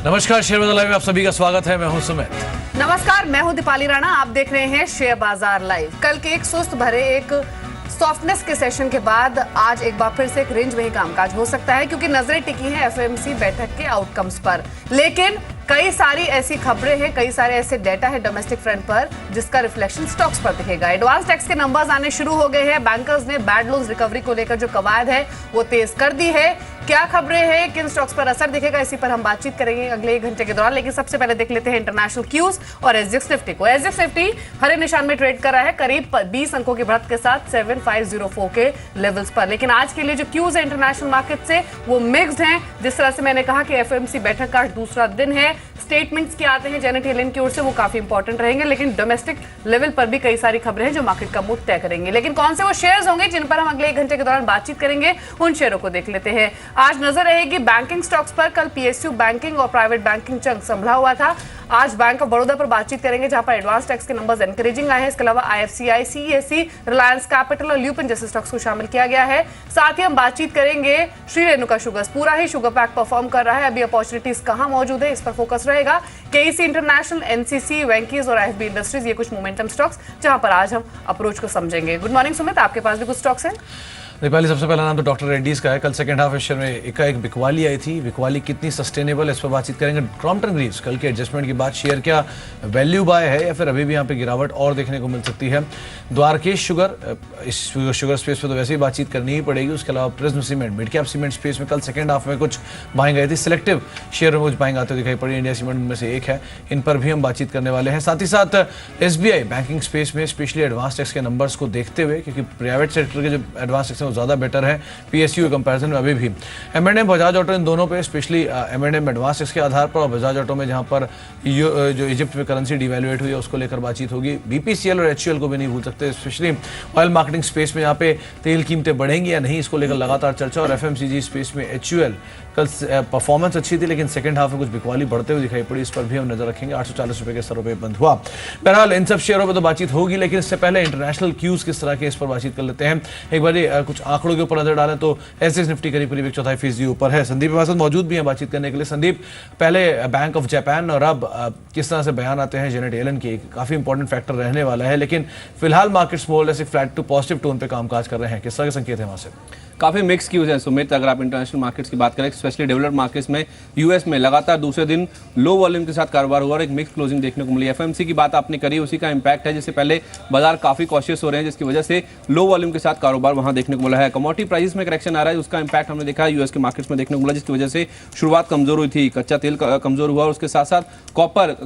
नमस्कार, शेयर बाजार लाइव में आप सभी का स्वागत है। मैं हूं सुमित। नमस्कार, मैं हूं दीपाली राणा। आप देख रहे हैं शेयर बाजार लाइव। कल के एक सुस्त भरे एक सॉफ्टनेस के सेशन के बाद आज एक बार फिर से एक रेंज में ही कामकाज हो सकता है, क्योंकि नजरें टिकी हैं एफओएमसी बैठक के आउटकम्स पर। लेकिन कई सारी ऐसी खबरें हैं, कई सारे ऐसे डेटा है डोमेस्टिक फ्रंट पर जिसका रिफ्लेक्शन स्टॉक्स पर दिखेगा। एडवांस टैक्स के नंबर्स आने शुरू हो गए हैं। बैंकर्स ने बैड लोन्स रिकवरी को लेकर जो कवायद है वो तेज कर दी है। क्या खबरें हैं, किन स्टॉक्स पर असर दिखेगा, इसी पर हम बातचीत करेंगे अगले 1 घंटे के दौरान। लेकिन सबसे पहले देख लेते हैं इंटरनेशनल क्यूज और एसजीएक्स निफ्टी को। एसजीएक्स निफ्टी हरे निशान में ट्रेड कर रहा है, करीब 20 अंकों की बढ़त के साथ 7504 के लेवल्स पर। लेकिन आज के लिए जो क्यूज है इंटरनेशनल मार्केट से वो मिक्स्ड हैं। जिस तरह से मैंने कहा कि एफओएमसी बैठक का दूसरा दिन है, स्टेटमेंट्स क्या आते हैं जेनेट येलेन की ओर से वो काफी इंपॉर्टेंट रहेंगे। लेकिन डोमेस्टिक लेवल पर भी कई सारी खबरें हैं जो मार्केट का मूड तय करेंगे। लेकिन कौन से वो शेयर्स होंगे जिन पर हम अगले 1 घंटे के दौरान बातचीत करेंगे, उन शेयरों को देख लेते हैं। आज नजर रहेगी बैंकिंग स्टॉक्स पर। कल पीएसयू बैंकिंग और प्राइवेट बैंकिंग चंक संभला हुआ था। आज बैंक ऑफ बड़ौदा पर बातचीत करेंगे, जहां पर एडवांस टैक्स के नंबर्स एनकरेजिंग आए हैं। इसके अलावा आईएफसीआई, सीईएससी, रिलायंस कैपिटल और ल्यूपिन जैसे स्टॉक्स को शामिल किया गया है। साथ ही हम बातचीत करेंगे श्री रेणुका शुगर्स। पूरा ही शुगर पैक परफॉर्म कर रहा है। अभी अपॉर्चुनिटीज कहां मौजूद है, इस पर फोकस रहेगा। केईसी इंटरनेशनल, एनसीसी, वेंकीज और आईएफबी इंडस्ट्रीज, ये कुछ मोमेंटम स्टॉक्स जहां पर आज हम अप्रोच को समझेंगे। गुड मॉर्निंग सुमित, आपके पास भी कुछ स्टॉक्स हैं? दीपाली, सबसे पहला नाम तो डॉक्टर रेड्डीज का है। कल सेकंड हाफ शेयर में एकाएक बिकवाली आई थी। बिकवाली कितनी सस्टेनेबल है, इस पर बातचीत करेंगे। क्रॉम्पटन ग्रीव्स कल के एडजस्टमेंट के बाद शेयर क्या वैल्यू बाय है या फिर अभी भी यहाँ पे गिरावट और देखने को मिल सकती है। द्वारकेश शुगर, इस शुगर स्पेस पे तो वैसे ही बातचीत करनी ही पड़ेगी। उसके अलावा prism cement, mid cap cement space में कल सेकंड हाफ में कुछ बाइंग आई थी। सिलेक्टिव शेयर में कुछ बाइंग आते दिखाई पड़ी। इंडिया सीमेंट में से एक है, इन पर भी हम बातचीत करने वाले हैं। साथ ही साथ एसबीआई बैंकिंग स्पेस में स्पेशली एडवांस टैक्स के नंबर्स को देखते हुए, क्योंकि प्राइवेट सेक्टर के जो एडवांस टैक्स है वो ज़्यादा बेटर है पीएसयू के कंपैरिजन में अभी भी। एम&एम, बजाज ऑटो, इन दोनों पे स्पेशली एम&एम एडवांस टैक्स के आधार पर और बजाज ऑटो में जहां पर जो इजिप्ट में करेंसी डिवैल्यूएट हुई है उसको लेकर बातचीत होगी। बीपीसीएल और एचयूएल को भी नहीं भूल सकते, स्पेशली ऑयल मार्केटिंग स्पेस में जहाँ पे तेल कीमतें बढ़ेंगी या नहीं, इसको लेकर लगातार चर्चा। और एफएमसीजी स्पेस में एचयूएल कल परफॉर्मेंस अच्छी थी, लेकिन सेकंड हाफ में कुछ बिकवाली बढ़ते हुए दिखाई पड़ी। इस पर भी हम नजर रखेंगे। 840 रुपए के स्तरों पे बंद हुआ। बहरहाल इन सब शेयरों पर तो बातचीत होगी, लेकिन इससे पहले इंटरनेशनल क्यूज किस तरह के, इस पर बातचीत कर लेते हैं। एक बार कुछ आंकड़ों के ऊपर नजर डालें तो एसएस निफ्टी करीब 1/4% ऊपर है। संदीप हमारे साथ मौजूद भी हैं बातचीत करने के लिए। संदीप, पहले बैंक ऑफ जापान और अब किस तरह से बयान आते हैं जेनेट येलेन के, काफी इंपॉर्टेंट फैक्टर रहने वाला है। लेकिन फिलहाल markets more less flat to positive tone पे कामकाज कर रहे हैं। किस तरह के संकेत है वहां से? काफी मिक्स क्यूज है सुमित। अगर आप इंटरनेशनल मार्केट्स की बात करें, स्पेशली डेवलप्ड मार्केट्स में यूएस में लगातार दूसरे दिन लो वॉल्यूम के साथ कारोबार हुआ और एक मिक्स क्लोजिंग देखने को मिली। एफएमसी की बात आपने करी, उसी का इंपैक्ट है, जिससे पहले बाजार काफी कॉशियस हो रहे हैं, जिसकी वजह से लो वॉल्यूम के साथ कारोबार वहां देखने को मिला है। कमोडिटी प्राइसेस में करेक्शन आ रहा है, उसका इंपैक्ट हमने देखा यूएस के मार्केट्स में देखने को मिला, जिसकी वजह से शुरुआत कमजोर हुई थी। कच्चा तेल कमजोर हुआ और उसके साथ साथ कॉपर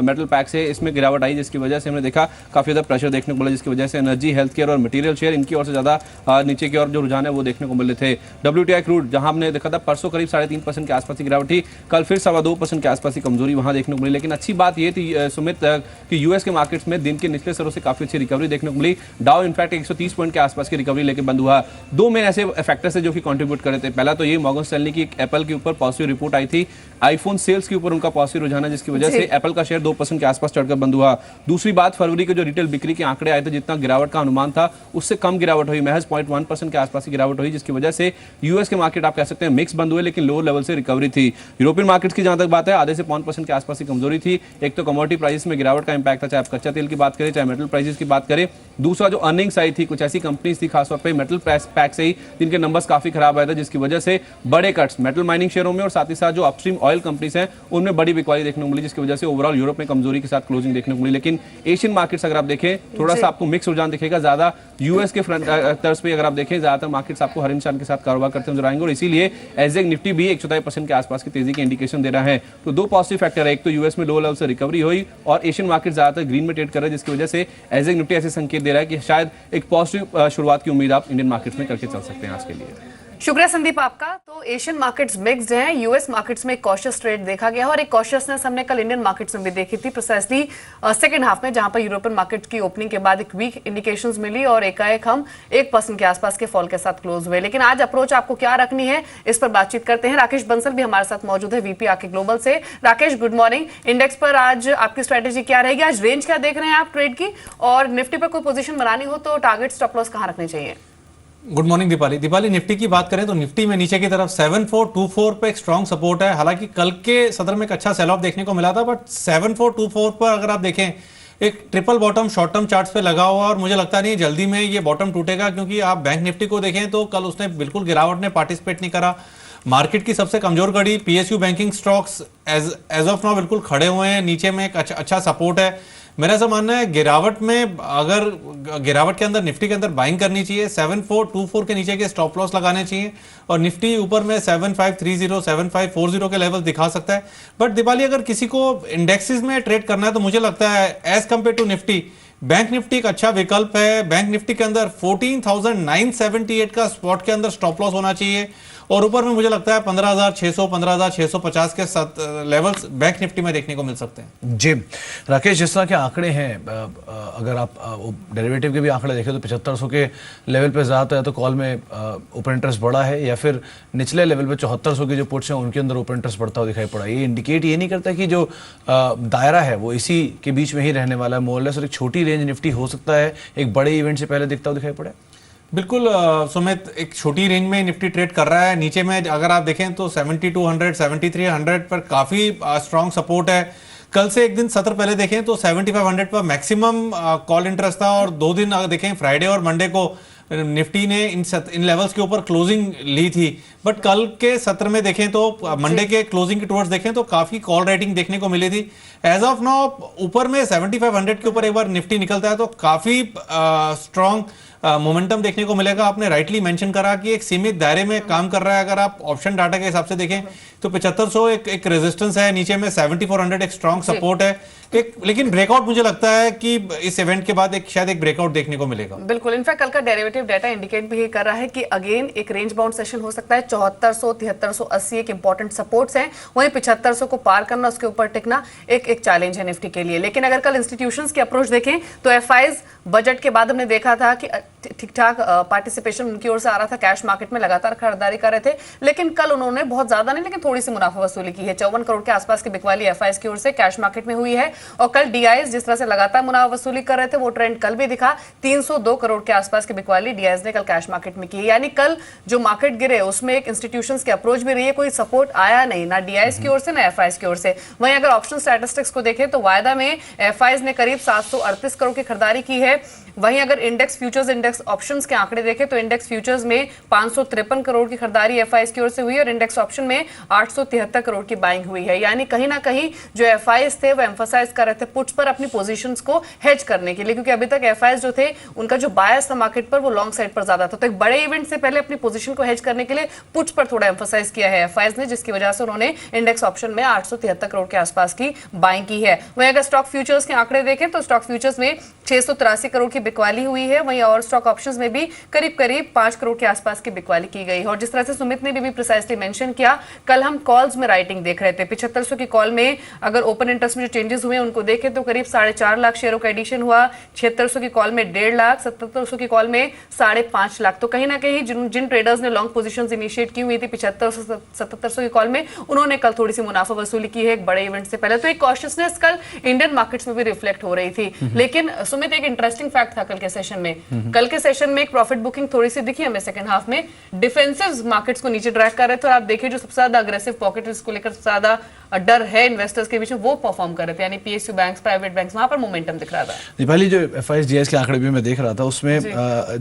मेटल पैक से इसमें गिरावट आई, जिसकी वजह से हमने देखा काफी ज्यादा प्रेशर देखने को मिला, जिसकी वजह से एनर्जी, हेल्थ केयर और मटेरियल शेयर इनकी ओर से ज्यादा नीचे की ओर जो रुझान है वो देखने को मिले थे। WTI क्रूड, जहां हमने देखा था परसों करीब 3.5% के आसपास की गिरावट थी, कल फिर 2.25% के आसपास की कमजोरी वहां देखने को मिली। लेकिन अच्छी बात यह थी सुमित कि यूएस के मार्केट्स में दिन के निचले स्तरों से काफी अच्छी रिकवरी देखने को मिली। डाउ इनफैक्ट 130 पॉइंट के आसपास की रिकवरी लेकर बंद हुआ। दो मेन ऐसे फैक्टर्स है जो कि कंट्रीब्यूट कर रहे थे। पहला तो ये मॉर्गन स्टैनली की एप्पल के ऊपर पॉजिटिव रिपोर्ट आई थी, आईफोन सेल्स के ऊपर उनका पॉजिटिव रुझान है, जिसकी वजह से एप्पल का शेयर 2% के आसपास चढ़कर बंद हुआ। दूसरी बात, फरवरी के जो रिटेल बिक्री के आंकड़े आए थे, जितना गिरावट का अनुमान था उससे कम गिरावट हुई, महज 0.1% के आसपास की गिरावट हुई, जिसकी वजह से यूएस के मार्केट आप कह सकते हैं मिक्स बंद हुए, लेकिन लोअर लेवल से रिकवरी थी। यूरोपियन मार्केट्स की जहां तक बात है, आधे से 5% के आसपास की कमजोरी थी। एक तो कमोडिटी प्राइसेस में गिरावट का इंपैक्ट था, चाहे आप कच्चा तेल की बात करें चाहे मेटल प्राइसेस की बात करें। दूसरा जो अर्निंग्स आई थी, कुछ ऐसी कंपनीज थी खासतौर पर मेटल पैक से ही, जिनके नंबर्स काफी खराब आए थे, जिसकी वजह से बड़े कट्स मेटल माइनिंग शेयरों में और साथ ही साथ जो अपस्ट्रीम ऑयल कंपनीज हैं उनमें बड़ी बिकवाली देखने को मिली, जिसकी वजह से ओवरऑल यूरोप में कमजोरी के साथ क्लोजिंग देखने को मिली। लेकिन एशियन मार्केट्स अगर आप देखें, थोड़ा सा आपको मिक्स रुझान दिखेगा। ज्यादा यूएस के फ्रंट तर्ज पे अगर आप देखें, ज्यादातर मार्केट्स आपको हर इंसान के साथ कारोबार करते नजर आएंगे और इसीलिए एसजेक निफ्टी भी 1/4% के आसपास की तेजी के इंडिकेशन दे रहा है। तो दो पॉजिटिव फैक्टर है, एक तो यूएस में लो लेवल से रिकवरी हुई और एशियन मार्केट ज्यादातर ग्रीन में ट्रेड कर रहे हैं, जिसकी वजह से एसजेक निफ्टी ऐसे संकेत दे रहा है कि शायद एक पॉजिटिव शुरुआत की उम्मीद आप इंडियन मार्केट्स में करके चल सकते हैं आज के लिए। शुक्रिया संदीप आपका। तो एशियन मार्केट्स मिक्स्ड हैं, यूएस मार्केट्स में कॉशियस ट्रेड देखा गया और एक कॉशियसनेस हमने कल इंडियन मार्केट्स में भी देखी थी, प्रिसाइसली सेकंड हाफ में, जहां पर यूरोपियन मार्केट की ओपनिंग के बाद एक वीक इंडिकेशंस मिली और एकाएक हम 1% के आसपास के फॉल के साथ क्लोज हुए। लेकिन आज अप्रोच आपको क्या रखनी है, इस पर बातचीत करते हैं। राकेश बंसल भी हमारे साथ मौजूद है, वीपी आके ग्लोबल से। Rakesh, good morning. इंडेक्स पर आज आपकी स्ट्रेटेजी क्या रहेगी? आज रेंज क्या देख रहे हैं आप ट्रेड की, और निफ्टी पर कोई पोजीशन बनानी हो तो टारगेट स्टॉप लॉस कहां रखने चाहिए? गुड मॉर्निंग दीपाली निफ्टी की बात करें तो निफ्टी में नीचे की तरफ 7424 पे एक स्ट्रॉन्ग सपोर्ट है। हालांकि कल के सत्र में एक अच्छा सेल ऑफ देखने को मिला था, बट 7424 पर अगर आप देखें एक triple bottom short term charts पे लगा हुआ और मुझे लगता नहीं जल्दी में ये बॉटम टूटेगा, क्योंकि आप बैंक निफ्टी को देखें तो कल उसने बिल्कुल गिरावट ने पार्टिसिपेट नहीं करा। मार्केट की सबसे कमजोर कड़ी PSU banking stocks as of now बिल्कुल खड़े हुए हैं, नीचे में एक अच्छा सपोर्ट है। मेरा ऐसा मानना है गिरावट में, अगर गिरावट के अंदर निफ्टी के अंदर बाइंग करनी चाहिए, 7424 के नीचे के स्टॉप लॉस लगाने चाहिए और निफ्टी ऊपर में 7530 7540 के लेवल दिखा सकता है। बट दीपाली अगर किसी को इंडेक्सेस में ट्रेड करना है तो मुझे लगता है as compare to Nifty Bank Nifty एक अच्छा विकल्प है। बैंक निफ्टी के अंदर 14,978 का स्पॉट के अंदर स्टॉप लॉस होना चाहिए और ऊपर में मुझे लगता है 15,600 15,650 के साथ लेवल्स बैंक निफ्टी में देखने को मिल सकते हैं। जी राकेश, जिस तरह के आंकड़े हैं, अगर आप डेरिवेटिव के भी आंकड़े देखें तो 7500 के लेवल पे ज़्यादा है तो कॉल में ओपन इंटरेस्ट बढ़ा है, या फिर निचले लेवल पे 7400 के जो पुट्स हैं उनके अंदर ओपन इंटरेस्ट बढ़ता हुआ दिखाई पड़ा। ये इंडिकेट ये नहीं करता कि जो दायरा है वो इसी के बीच में ही रहने वाला है, मोरलेस, और एक छोटी रेंज निफ्टी हो सकता है एक बड़े इवेंट से पहले दिखता हुआ दिखाई पड़े। बिल्कुल सुमित, एक छोटी रेंज में निफ्टी ट्रेड कर रहा है। नीचे में अगर आप देखें तो 7200 7300 पर काफ़ी स्ट्रॉन्ग सपोर्ट है। कल से एक दिन सत्र पहले देखें तो 7500 पर मैक्सिमम कॉल इंटरेस्ट था और 2 दिन अगर देखें फ्राइडे और मंडे को निफ्टी ने इन लेवल्स के ऊपर क्लोजिंग ली थी। बट कल के सत्र में देखें तो मंडे के क्लोजिंग के टुवर्ड्स देखें तो काफी कॉल रेटिंग देखने को मिली थी। एज ऑफ नाउ ऊपर में 7500 के ऊपर एक बार निफ्टी निकलता है तो काफी स्ट्रॉन्ग मोमेंटम देखने को मिलेगा। आपने राइटली मेंशन करा कि एक सीमित दायरे में काम कर रहा है। अगर आप ऑप्शन डाटा के हिसाब से देखें तो 7500 एक रेजिस्टेंस है, नीचे में 7400 एक स्ट्रॉन्ग सपोर्ट है। लेकिन ब्रेकआउट मुझे लगता है कि इस इवेंट के बाद शायद एक ब्रेकआउट देखने को मिलेगा। बिल्कुल, इनफैक्ट कल का डेरिवेटिव डाटा इंडिकेट भी कर रहा है कि अगेन एक रेंज बाउंड सेशन हो सकता है। 7400 7380 एक इंपॉर्टेंट सपोर्ट्स हैं, वहीं 7500 को पार करना, उसके ऊपर टिकना एक चैलेंज है निफ्टी के लिए। लेकिन अगर कल इंस्टीट्यूशंस की अप्रोच देखें तो एफआईज बजट के बाद हमने देखा था कि ठीक ठाक पार्टिसिपेशन उनकी ओर से आ रहा था, कैश मार्केट में लगातार खरीदारी कर रहे थे, लेकिन कल उन्होंने बहुत ज्यादा नहीं लेकिन थोड़ी सी मुनाफा वसूली की है। 54 करोड़ के आसपास की बिकवाली एफआईज की ओर से कैश मार्केट में हुई है और कल डीआईज जिस तरह से लगातार मुनाफा वसूली कर रहे थे वो ट्रेंड कल भी दिखा। 302 करोड़ के आसपास की बिकवाली डीआईज ने कल कैश मार्केट में की है। यानी कल जो मार्केट गिरे उसमें एक इंस्टीट्यूशंस की अप्रोच भी रही है, कोई सपोर्ट आया नहीं ना डीआईज की ओर से ना एफआईज की ओर से। वहीं अगर ऑप्शन स्टैटिस्टिक्स को देखें तो वायदा में एफआईज ने करीब 738 करोड़ की खरीदारी की है। वहीं अगर इंडेक्स फ्यूचर्स इंडेक्स ऑप्शंस के आंकड़े देखें तो इंडेक्स फ्यूचर्स में 553 करोड़ की खरीदारी एफआईज की ओर से हुई और इंडेक्स ऑप्शन में 873 करोड़ की बाइंग हुई है। यानी कहीं ना कहीं जो एफआईज थे वो एम्फसाइज कर रहे थे पुट्स पर अपनी पोजीशंस को हेज करने के लिए, क्योंकि अभी तक एफआईज जो थे उनका जो बायस था मार्केट पर वो लॉन्ग साइड पर ज्यादा था। तो एक बड़े इवेंट से पहले अपनी पोजीशन को हेज करने के लिए पुट्स पर थोड़ा एम्फसाइज किया है एफआईज ने, जिसकी वजह से उन्होंने इंडेक्स ऑप्शन में 873 करोड़ के आसपास की बाइंग की है। वहीं अगर स्टॉक फ्यूचर्स के आंकड़े देखें तो स्टॉक फ्यूचर्स में 683 करोड़ की बिकवाली हुई है। वहीं और स्टॉक ऑप्शंस में भी करीब 5 करोड़ के आसपास की बिकवाली की गई है। और जिस तरह से सुमित ने भी प्रिसाइसली मेंशन किया, कल हम कॉल्स में राइटिंग देख रहे थे। 7500 की कॉल में अगर ओपन इंटरेस्ट में जो चेंजेस हुए उनको देखें तो करीब 4.5 लाख शेयरों का एडिशन हुआ। 7600 की कॉल में 1.5 लाख, 7700 की कॉल में 5.5 लाख। तो कहीं ना कहीं जिन ट्रेडर्स ने लॉन्ग पोजीशंस इनिशिएट की हुई थी 7500 7700 की कॉल में, उन्होंने कल थोड़ी सी मुनाफा वसूली की है एक बड़े इवेंट से पहले। तो एक कॉशियसनेस कल इंडियन मार्केट्स में भी रिफ्लेक्ट हो रही थी। लेकिन सुमित एक इंटरेस्टिंग फैक्ट था कल के सेशन में। कल के सेशन में एक प्रॉफिट बुकिंग थोड़ी सी दिखी हमें सेकंड हाफ में। डिफेंसिव मार्केट्स को नीचे ड्रैग कर रहे थे और आप देखिए जो सबसे ज्यादा अग्रेसिव पॉकेट इसको लेकर सबसे ज्यादा डर है इन्वेस्टर्स के बीच में, वो परफॉर्म कर रहे थे, यानी पीएसयू बैंक्स, प्राइवेट बैंक्स, वहां पर मोमेंटम दिख रहा था। दीपाली, जो एफआईज डीआईज के आंकड़े भी मैं देख रहा था उसमें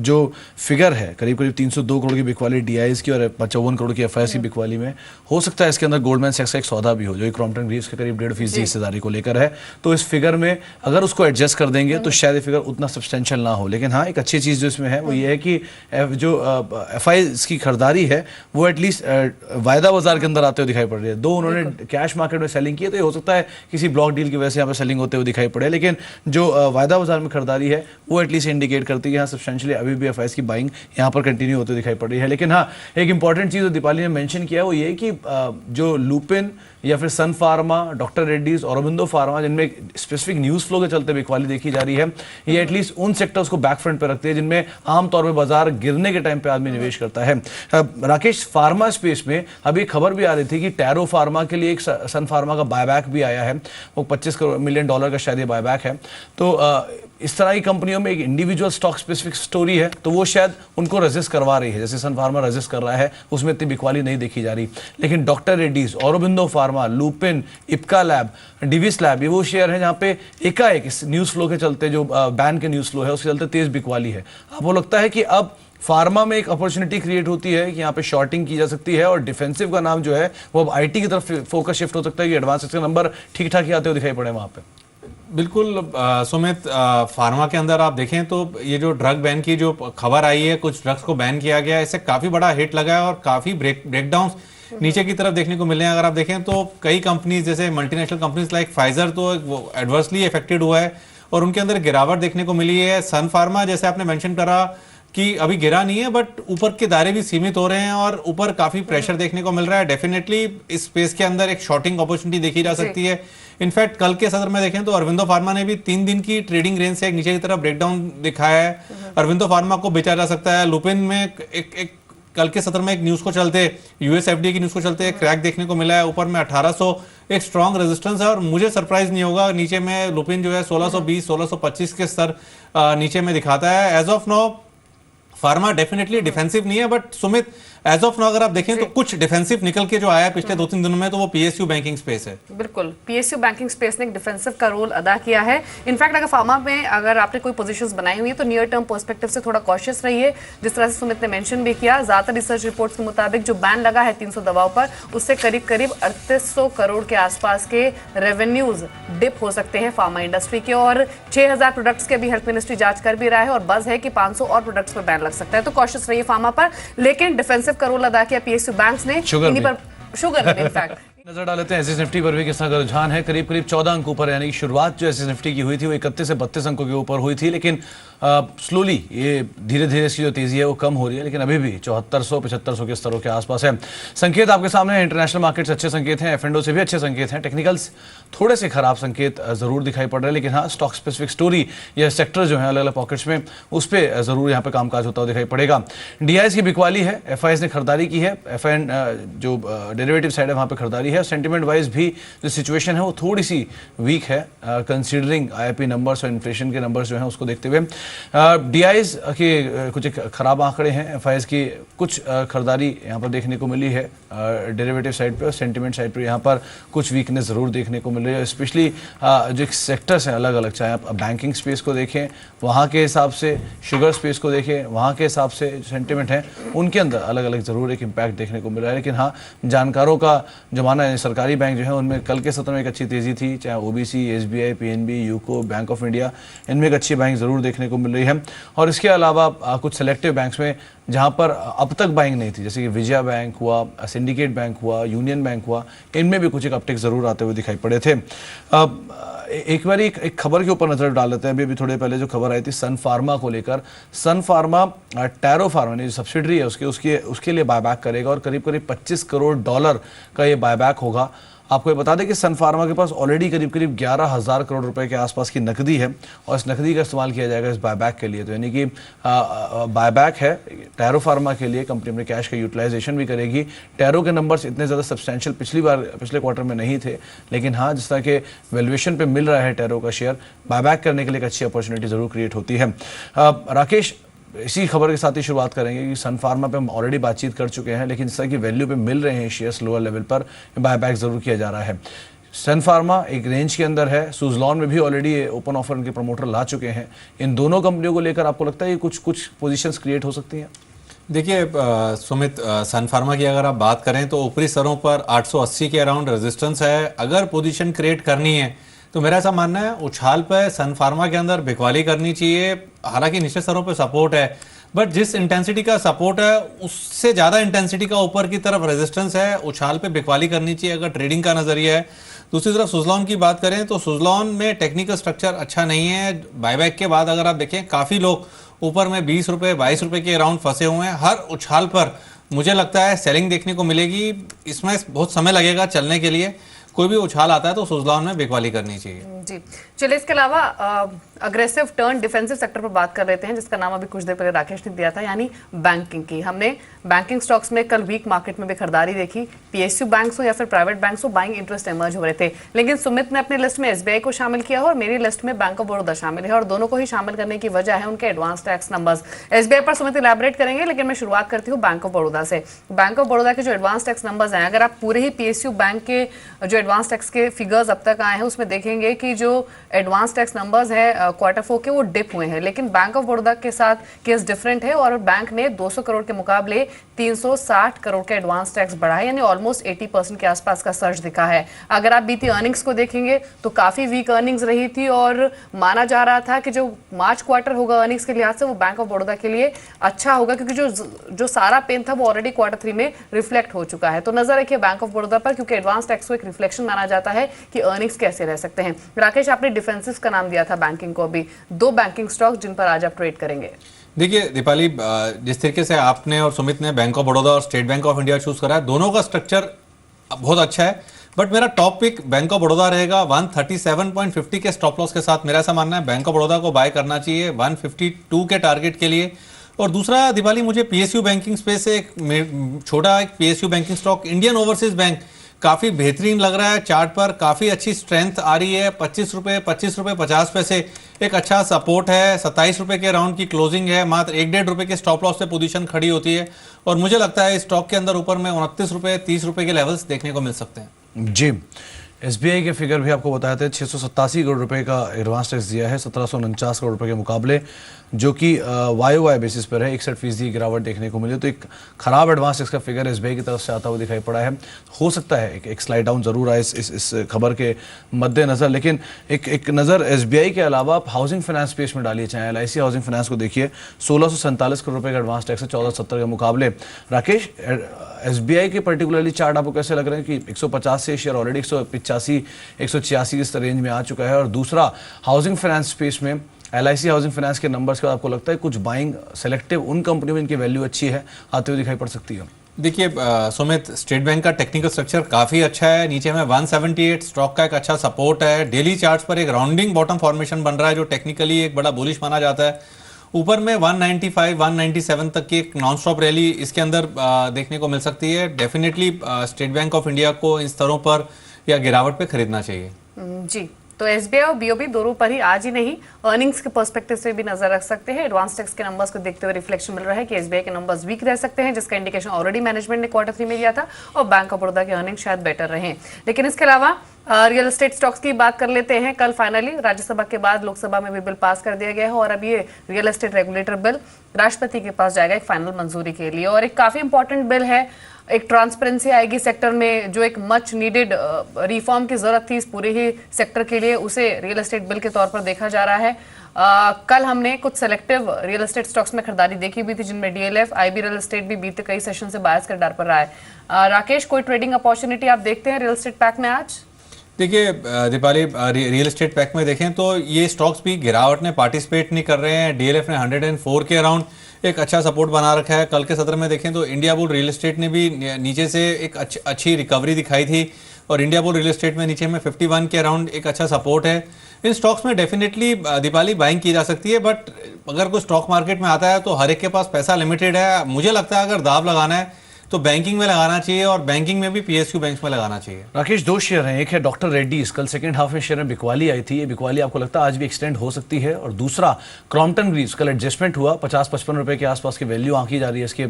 जो फिगर है करीब 302 करोड़ की बिकवाली डीआईज की और 55 करोड़ की एफआईज की बिकवाली में, हो सकता है इसके अंदर गोल्डमैन सैक्स का एक सौदा भी हो जो क्रॉम्पटन ग्रीव्स के करीब 1.5% हिस्सेदारी को लेकर है। तो इस फिगर में अगर उसको एडजस्ट कर देंगे तो शायद ये फिगर उतना सब्सटेंशियल ना हो। लेकिन हाँ, एक अच्छी चीज जो इसमें है वो ये है कि जो एफआईज की खरीदारी है वो एटलीस्ट वायदा बाजार के अंदर आते हुए दिखाई पड़ रही है। दो उन्होंने कैश मार्केट में सेलिंग की है तो ये हो सकता है किसी ब्लॉक डील की वजह से यहाँ पे सेलिंग होते हुए दिखाई पड़े, लेकिन जो वायदा बाजार में खरीदारी है वो एटलीस्ट इंडिकेट करती है यहाँ सब्सटेंशियली अभी भी एफआईज की बाइंग यहाँ पर कंटिन्यू होते दिखाई पड़ रही है। लेकिन हाँ, एक इंपॉर्टेंट चीज़ जो दीपाली ने मेंशन किया वो ये कि जो लुपिन या फिर सन फार्मा, डॉक्टर रेड्डीज, औरोबिंदो फार्मा, जिनमें स्पेसिफिक न्यूज़ फ्लो के चलते बिकवाली देखी जा रही है, ये एटलीस्ट उन सेक्टर्स को बैक फ्रंट पर रखते हैं जिनमें आमतौर पर बाजार गिरने के टाइम पे आदमी निवेश करता है। राकेश, फार्मा स्पेस में अभी खबर भी आ रही थी कि टैरो फार्मा के लिए एक सन फार्मा का बायबैक भी आया है, वो $25 मिलियन का शायद ये बायबैक है। तो इस तरह की कंपनियों में एक इंडिविजुअल स्टॉक स्पेसिफिक स्टोरी है तो वो शायद उनको रेजिस्ट करवा रही है, जैसे सन फार्मा रेजिस्ट कर रहा है, उसमें इतनी बिकवाली नहीं देखी जा रही। लेकिन doctor Reddy's, Aurobindo pharma, Lupin, Ipca lab, Divi's lab, ये वो शेयर है जहां पे एकाएक इस न्यूज फ्लो के चलते, जो बैन के न्यूज फ्लो है उसके चलते तेज बिकवाली है। आपको लगता है कि अब फार्मा में एक अपॉर्चुनिटी क्रिएट होती है कि यहाँ पे शॉर्टिंग की जा सकती है और डिफेंसिव का नाम जो है वो अब आईटी की तरफ फोकस शिफ्ट हो सकता है कि एडवांस के नंबर ठीक ठाक ही आते हुए दिखाई पड़े वहां पे? बिल्कुल सुमित, फार्मा के अंदर आप देखें तो ये जो ड्रग बैन की जो खबर आई है, कुछ ड्रग्स को बैन किया गया है, इससे काफी बड़ा हिट लगा है और काफी ब्रेकडाउन नीचे की तरफ देखने को मिले हैं। अगर आप देखें तो कई कंपनीज जैसे मल्टीनेशनल कंपनीज लाइक फाइजर तो वो एडवर्सली इफेक्टेड हुआ है और उनके अंदर गिरावट देखने को मिली है। सन फार्मा जैसे आपने मेंशन करा कि अभी गिरा नहीं है बट ऊपर के दायरे भी सीमित हो रहे हैं और ऊपर काफी प्रेशर देखने को मिल रहा है। डेफिनेटली इस स्पेस के अंदर एक शॉर्टिंग अपॉर्चुनिटी देखी जा सकती है। इनफैक्ट कल के सदर में देखें तो अरविंदो फार्मा ने भी 3 दिन की ट्रेडिंग रेंज से एक नीचे की तरफ ब्रेकडाउन दिखाया है। अरविंदो फार्मा को बेचा जा सकता है। लुपिन में एक कल के सत्र में एक न्यूज को चलते, यूएसएफडी की न्यूज को चलते क्रैक देखने को मिला है। ऊपर में 1800 एक स्ट्रॉन्ग रेजिस्टेंस है और मुझे सरप्राइज नहीं होगा नीचे में लुपिन जो है 1620 1625 के स्तर नीचे में दिखाता है। As of now pharma definitely defensive नहीं है but Sumit as of now अगर आप देखें तो कुछ डिफेंसिव निकल के जो आया है पिछले 2-3 दिनों में तो वो पीएसयू बैंकिंग स्पेस है। बिल्कुल, पीएसयू बैंकिंग स्पेस ने एक डिफेंसिव का रोल अदा किया है। इनफैक्ट अगर फार्मा में अगर आपने कोई पोजीशंस बनाई हुई है तो नियर टर्म पर्सपेक्टिव से थोड़ा कॉशियस रहिए। जिस तरह से सुमित ने मेंशन भी किया, ज्यादातर रिसर्च रिपोर्ट्स के मुताबिक जो बैन लगा है 300 दवाओं पर, उससे करीब करीब 3800 करोड़ के आसपास के रेवेन्यूज डिप हो सकते हैं फार्मा इंडस्ट्री के और 6000 प्रोडक्ट्स के भी हेल्थ मिनिस्ट्री जांच कर भी रहा है और बज है कि 500 और प्रोडक्ट्स पर बैन लग सकता है। तो कॉशियस रहिए फार्मा पर। लेकिन डिफेंसिव का रोल अदा किया पीएसयू बैंक्स ने, इन्हीं पर शुगर इनफैक्ट। नजर डालते हैं एसएस निफ्टी पर भी किस तरह का रुझान है। करीब करीब 14 अंक ऊपर, यानी कि शुरुआत जो एसएस निफ्टी की हुई थी वो 31 से 32 अंकों के ऊपर हुई थी, लेकिन स्लोली ये धीरे धीरे इसकी जो तेजी है वो कम हो रही है, लेकिन अभी भी 7400 7500 के स्तरों के आसपास है। संकेत आपके सामने है, इंटरनेशनल मार्केट्स अच्छे संकेत हैं, एफ&ओ से भी अच्छे संकेत हैं, टेक्निकल्स थोड़े से खराब संकेत जरूर दिखाई पड़ रहे हैं, लेकिन हाँ स्टॉक स्पेसिफिक स्टोरी या सेक्टर जो है अलग अलग पॉकेट्स में उस पर जरूर यहाँ पे कामकाज होता हुआ दिखाई पड़ेगा। डीआईएस की बिकवाली है, एफआईएस ने खरीदारी की है, एफएन जो डेरिवेटिव साइड है वहाँ पे खरीदारी है। सेंटिमेंट वाइज भी जो सिचुएशन है वो थोड़ी सी वीक है कंसीडरिंग आईआईपी नंबर्स और इन्फ्लेशन के नंबर्स जो हैं उसको देखते हुए। डीआईएस के कुछ खराब आंकड़े हैं, एफआईएस की कुछ खरीदारी यहाँ पर देखने को मिली है डेरिवेटिव साइड पे और सेंटिमेंट साइड पे यहाँ पर कुछ वीकनेस जरूर देखने को मिल रही है। स्पेशली जो सेक्टर्स हैं अलग अलग, चाहे आप बैंकिंग स्पेस को देखें वहाँ के हिसाब से, शुगर स्पेस को देखें वहाँ के हिसाब से सेंटिमेंट है उनके अंदर अलग अलग जरूर एक इम्पैक्ट देखने को मिल रहा है। लेकिन हाँ जानकारों का जो माना है, सरकारी बैंक जो है उनमें कल के सत्र में एक अच्छी तेजी थी, चाहे OBC, SBI, PNB, UCO, bank of India, इनमें एक अच्छी बाइंग जरूर देखने को मिल रही है। और इसके अलावा कुछ सेलेक्टिव बैंक्स में जहां पर अब तक बाइंग नहीं थी, जैसे कि विजया बैंक हुआ, सिंडिकेट बैंक हुआ, यूनियन बैंक हुआ, इनमें भी कुछ एक अपटिक जरूर आते हुए दिखाई पड़े थे। एक बार एक खबर के ऊपर नजर डाल लेते हैं। अभी थोड़े पहले जो खबर आई थी सन फार्मा को लेकर, सन फार्मा टैरो फार्मा ने जो सब्सिडरी है उसके लिए बायबैक करेगा और करीब करीब $25 करोड़ का ये बायबैक होगा। आपको ये बता दें कि सन फार्मा के पास ऑलरेडी करीब करीब 11,000 करोड़ रुपए के आसपास की नकदी है और इस नकदी का इस्तेमाल किया जाएगा इस बायबैक के लिए। तो यानी कि बायबैक है टैरो फार्मा के लिए, कंपनी अपने कैश का यूटिलाइजेशन भी करेगी। टैरो के नंबर्स इतने ज़्यादा सब्सटेंशियल पिछले क्वार्टर में नहीं थे, लेकिन हाँ जिस तरह के वैल्यूएशन पे मिल रहा है टैरो का शेयर, बायबैक करने के लिए एक अच्छी अपॉर्चुनिटी जरूर क्रिएट होती है। राकेश, इसी खबर के साथ ही शुरुआत करेंगे कि सन फार्मा पे हम ऑलरेडी बातचीत कर चुके हैं, लेकिन इस तरह की वैल्यू पे मिल रहे हैं शेयर्स लोअर लेवल पर, बायबैक जरूर किया जा रहा है। सन फार्मा एक रेंज के अंदर है, सुजलॉन में भी ऑलरेडी ओपन ऑफर उनके प्रमोटर ला चुके हैं। इन दोनों कंपनियों को लेकर आपको लगता है कि कुछ पोजीशंस क्रिएट हो सकती हैं? देखिए सुमित, सन फार्मा की अगर आप बात करें तो ऊपरी स्तरों पर 880 के अराउंड रेजिस्टेंस है। अगर पोजीशन क्रिएट करनी है तो मेरा ऐसा मानना है उछाल पे सन फार्मा के अंदर बिकवाली करनी चाहिए। हालांकि निचले स्तरों पे सपोर्ट है, बट जिस इंटेंसिटी का सपोर्ट है उससे ज़्यादा इंटेंसिटी का ऊपर की तरफ रेजिस्टेंस है। उछाल पे बिकवाली करनी चाहिए अगर ट्रेडिंग का नजरिया है। दूसरी तरफ सुजलॉन की बात करें तो सुजलॉन में टेक्निकल स्ट्रक्चर अच्छा नहीं है। बायबैक के बाद अगर आप देखें काफ़ी लोग ऊपर में 20 रुपये 22 रुपये के अराउंड फंसे हुए हैं। हर उछाल पर मुझे लगता है सेलिंग देखने को मिलेगी। इसमें बहुत समय लगेगा चलने के लिए। कोई भी उछाल आता है तो सुजलॉन में बिकवाली करनी चाहिए। जी चलिए, इसके अलावा अग्रेसिव टर्न डिफेंसिव सेक्टर पर बात कर लेते हैं, जिसका नाम अभी कुछ देर पहले राकेश ने दिया था, यानी बैंकिंग की। हमने बैंकिंग स्टॉक्स में कल वीक मार्केट में भी खरीदारी देखी। पीएसयू बैंक्स हो या फिर प्राइवेट बैंक्स हो, बाइंग इंटरेस्ट इमर्ज हो रहे थे। लेकिन सुमित ने अपनी लिस्ट में एसबीआई को शामिल किया है और मेरी लिस्ट में बैंक ऑफ बड़ौदा शामिल है, और दोनों को ही शामिल करने की वजह है उनके एडवांस टैक्स नंबर्स। एसबीआई पर सुमित इलैबोरेट करेंगे, लेकिन मैं शुरुआत करती हूँ बैंक ऑफ बड़ौदा से। बैंक ऑफ बड़ौदा के जो एडवांस टैक्स नंबर्स हैं, अगर आप पूरे ही पीएसयू बैंक के जो एडवांस टैक्स के फिगर्स अब तक आए हैं उसमें देखेंगे कि जो एडवांस टैक्स नंबर्स हैं क्वार्टर 4 के, वो डिप हुए हैं। लेकिन बैंक ऑफ बड़ौदा के साथ केस डिफरेंट है, और बैंक ने 200 करोड़ के मुकाबले 360 करोड़ के एडवांस टैक्स बढ़ाए, यानी ऑलमोस्ट 80% के आसपास का सर्ज दिखा है। अगर आप बीती अर्निंग्स को देखेंगे तो काफी वीक अर्निंग्स रही थी, और माना जा रहा था कि जो मार्च क्वार्टर होगा अर्निंग्स के लिहाज से वो बैंक ऑफ बड़ौदा के लिए अच्छा होगा, क्योंकि जो सारा पेन था वो ऑलरेडी क्वार्टर 3 में रिफ्लेक्ट हो चुका है। तो नजर रखिए बैंक ऑफ बड़ौदा पर, क्योंकि एडवांस टैक्स को एक रिफ्लेक्शन माना जाता है कि अर्निंग्स कैसे रह सकते हैं। राकेश, आपने डिफेंसिव का नाम दिया था बैंकिंग को, अभी 2 बैंकिंग स्टॉक्स जिन पर आज आप ट्रेड करेंगे। देखिए दीपाली, जिस तरीके से आपने और सुमित ने बैंक ऑफ बड़ौदा और state bank of India choose करा है, दोनों का स्ट्रक्चर बहुत अच्छा है, बट मेरा top pick bank of Baroda रहेगा 137.50 के स्टॉप लॉस के साथ। मेरा ऐसा मानना है बैंक ऑफ बड़ौदा को बाय करना चाहिए 152 के टारगेट के लिए। और दूसरा दीपाली, मुझे पीएसयू बैंकिंग स्पेस से एक छोटा एक PSU banking stock Indian overseas bank काफ़ी बेहतरीन लग रहा है। चार्ट पर काफ़ी अच्छी स्ट्रेंथ आ रही है। 25 रुपये 50 पैसे एक अच्छा सपोर्ट है। 27 रुपये के राउंड की क्लोजिंग है। मात्र 1-1.5 रुपये के स्टॉप लॉस से पोजीशन खड़ी होती है, और मुझे लगता है इस स्टॉक के अंदर ऊपर में 29 रुपये 30 रुपये के लेवल्स देखने को मिल सकते हैं। जी, एसबीआई के फिगर भी आपको बताए थे। 687 करोड़ रुपए का एडवांस टैक्स दिया है 1749 करोड़ रुपए के मुकाबले, जो कि वाई बेसिस पर है। 61% गिरावट देखने को मिली। तो एक खराब एडवांस टैक्स का फिगर एसबीआई की तरफ से आता हुआ दिखाई पड़ा है। हो सकता है एक स्लाइड डाउन जरूर आए इस खबर के मद्देनजर, लेकिन एक नज़र एसबीआई के अलावा आप हाउसिंग फाइनेंस स्पेस में डालिए, चाहे एलआईसी हाउसिंग फाइनेंस को देखिए। 1647 करोड़ रुपए का एडवांस टैक्स है 1470 के मुकाबले। राकेश, एसबीआई के पर्टिकुलरली चार्ट आपको कैसे लग रहे हैं कि 150 से शेयर ऑलरेडी 185 186 इस रेंज में आ चुका है, और दूसरा हाउसिंग फाइनेंस स्पेस में एलआईसी हाउसिंग फाइनेंस के नंबर्स के बाद आपको लगता है कुछ बाइंग सेलेक्टिव उन कंपनियों में इनकी वैल्यू अच्छी है आते हुए दिखाई पड़ सकती है? देखिए सुमित, स्टेट बैंक का टेक्निकल स्ट्रक्चर काफ़ी अच्छा है। नीचे में 178 स्टॉक का एक अच्छा सपोर्ट है। डेली चार्ट्स पर एक राउंडिंग बॉटम फॉर्मेशन बन रहा है, जो टेक्निकली एक बड़ा बुलिश माना जाता है। ऊपर में 195 197 तक की एक नॉन स्टॉप रैली इसके अंदर देखने को मिल सकती है। Definitely state bank of India को इन स्तरों पर या गिरावट पे खरीदना चाहिए। जी, तो एसबीआई और बीओबी दोनों पर ही आज ही नहीं, अर्निंग्स के पर्सपेक्टिव से भी नजर रख सकते हैं। एडवांस टैक्स के नंबर्स को देखते हुए रिफ्लेक्शन मिल रहा है कि एसबीआई के नंबर्स वीक रह सकते हैं, जिसका इंडिकेशन ऑलरेडी मैनेजमेंट ने क्वार्टर 3 में दिया था, और बैंक ऑफ बड़ौदा के अर्निंग्स शायद बेटर रहे। लेकिन इसके अलावा रियल एस्टेट स्टॉक्स की बात कर लेते हैं। कल फाइनली राज्यसभा के बाद लोकसभा में भी बिल पास कर दिया गया है, और अब ये रियल एस्टेट रेगुलेटर बिल राष्ट्रपति के पास जाएगा एक फाइनल मंजूरी के लिए। और एक काफी इंपॉर्टेंट बिल है, एक ट्रांसपेरेंसी आएगी सेक्टर में, जो एक मच नीडेड रिफॉर्म की जरूरत थी इस पूरे ही सेक्टर के लिए, उसे रियल एस्टेट बिल के तौर पर देखा जा रहा है। कल हमने कुछ सेलेक्टिव रियल एस्टेट स्टॉक्स में खरीदारी देखी भी थी, जिनमें डीएलएफ, आईबी रियल एस्टेट भी बीते कई सेशन से बायस का डर पर रहा है। राकेश, कोई ट्रेडिंग अपॉर्चुनिटी आप देखते हैं रियल एस्टेट पैक में आज? देखिए दीपाली, रियल एस्टेट पैक में देखें तो ये स्टॉक्स भी गिरावट ने पार्टिसिपेट नहीं कर रहे हैं। डीएलएफ ने 104 के अराउंड एक अच्छा सपोर्ट बना रखा है। कल के सत्र में देखें तो इंडिया बुल रियल एस्टेट ने भी नीचे से एक अच्छी रिकवरी दिखाई थी, और इंडिया बुल रियल एस्टेट में नीचे में 51 के अराउंड एक अच्छा सपोर्ट है। इन स्टॉक्स में डेफिनेटली दीपाली बाइंग की जा सकती है, बट अगर कोई स्टॉक मार्केट में आता है तो हर एक के पास पैसा लिमिटेड है। मुझे लगता है अगर दाव लगाना है तो बैंकिंग में लगाना चाहिए, और बैंकिंग में भी पीएसयू बैंक्स में लगाना चाहिए। राकेश, 2 शेयर हैं, एक है डॉक्टर रेड्डीज। कल सेकंड हाफ में शेयर में बिकवाली आई थी, ये बिकवाली आपको लगता है आज भी एक्सटेंड हो सकती है? और दूसरा क्रॉम्पटन ग्रीव्स, कल एडजस्टमेंट हुआ, 50-55 रुपए के आसपास की वैल्यू आंकी जा रही है इसके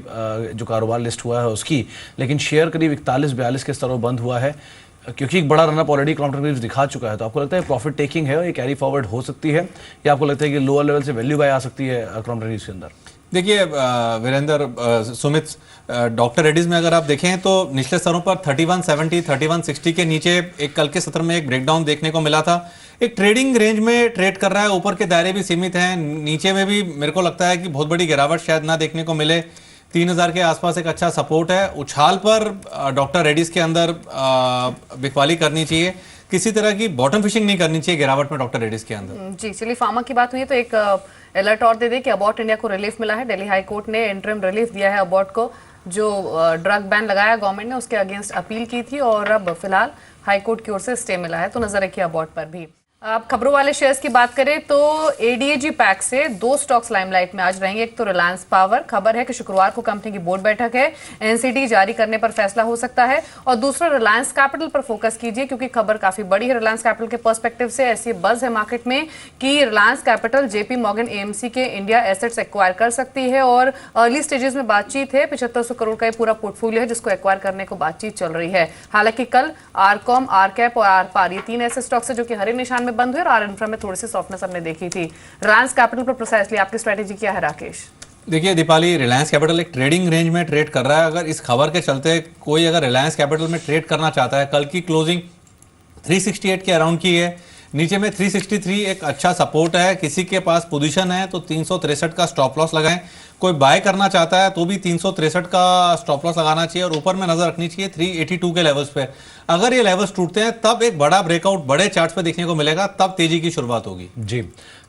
जो कारोबार लिस्ट हुआ है उसकी, लेकिन शेयर करीब 41-42 के स्तरों बंद हुआ है, क्योंकि एक बड़ा रनअप ऑलरेडी क्रॉम्पटन ग्रीव्स दिखा चुका है। तो आपको लगता है प्रॉफिट टेकिंग है और ये कैरी फॉरवर्ड हो सकती है, या आपको लगता है कि लोअर लेवल से वैल्यू बाय आ सकती है क्रॉम्पटन ग्रीव्स के अंदर? देखिए वीरेंद्र, सुमित, डॉक्टर रेड्डीज में अगर आप देखें तो निचले स्तरों पर 3170 3160 के नीचे एक कल के सत्र में एक ब्रेकडाउन देखने को मिला था। एक ट्रेडिंग रेंज में ट्रेड कर रहा है, ऊपर के दायरे भी सीमित हैं, नीचे में भी मेरे को लगता है कि बहुत बड़ी गिरावट शायद ना देखने को मिले। 3000 के आसपास एक अच्छा सपोर्ट है। उछाल पर डॉक्टर रेड्डीज के अंदर बिकवाली करनी चाहिए, किसी तरह की बॉटम फिशिंग नहीं करनी चाहिए गिरावट में डॉक्टर रेड्डीज के अंदर। जी, चलिए फार्मा की बात हुई है तो एक अलर्ट और दे दें कि अबॉट इंडिया को रिलीफ मिला है। दिल्ली हाई कोर्ट ने इंटरिम रिलीफ दिया है अबॉट को, जो ड्रग बैन लगाया गवर्नमेंट ने, उसके अगेंस्ट अपील की थी, और अब फिलहाल हाई कोर्ट की ओर से स्टे मिला है। तो नजर रखिए अबॉट पर भी। अब खबरों वाले शेयर्स की बात करें तो एडीएजी पैक से दो स्टॉक्स लाइमलाइट में आज रहेंगे। एक तो रिलायंस पावर, खबर है कि शुक्रवार को कंपनी की बोर्ड बैठक है, एनसीडी जारी करने पर फैसला हो सकता है। और दूसरा रिलायंस कैपिटल पर फोकस कीजिए क्योंकि खबर काफी बड़ी है रिलायंस कैपिटल के पर्सपेक्टिव से। ऐसी बज है मार्केट में कि Reliance capital JP Morgan AMC के इंडिया एसेट्स एक्वायर कर सकती है और अर्ली स्टेजेस में बातचीत है। 7500 करोड़ का पूरा पोर्टफोलियो है जिसको एक्वायर करने को बातचीत चल रही है। हालांकि कल आरकॉम, आरकैप और आरपार ये तीन ऐसे स्टॉक्स है जो कि हरे निशान में बंद हुए और आर इंफ्रा में थोड़ी सी सॉफ्टनेस हमने देखी थी। रिलायंस कैपिटल पर प्रिसाइसली आपकी स्ट्रेटेजी क्या है राकेश? देखिए दीपाली, रिलायंस कैपिटल एक ट्रेडिंग रेंज में ट्रेड कर रहा है। अगर इस खबर के चलते कोई अगर रिलायंस कैपिटल में ट्रेड करना चाहता है, कल की क्लोजिंग 368 के अराउंड की है, नीचे में 363 एक अच्छा सपोर्ट है। किसी के पास पोजीशन है तो 363 का स्टॉप लॉस लगाएं। कोई बाय करना चाहता है तो भी 363 का स्टॉप लॉस लगाना चाहिए और ऊपर में नजर रखनी चाहिए 382 के लेवल्स पे। अगर ये लेवल्स टूटते हैं तब एक बड़ा ब्रेकआउट बड़े चार्ट्स पे देखने को मिलेगा, तब तेजी की शुरुआत होगी। जी,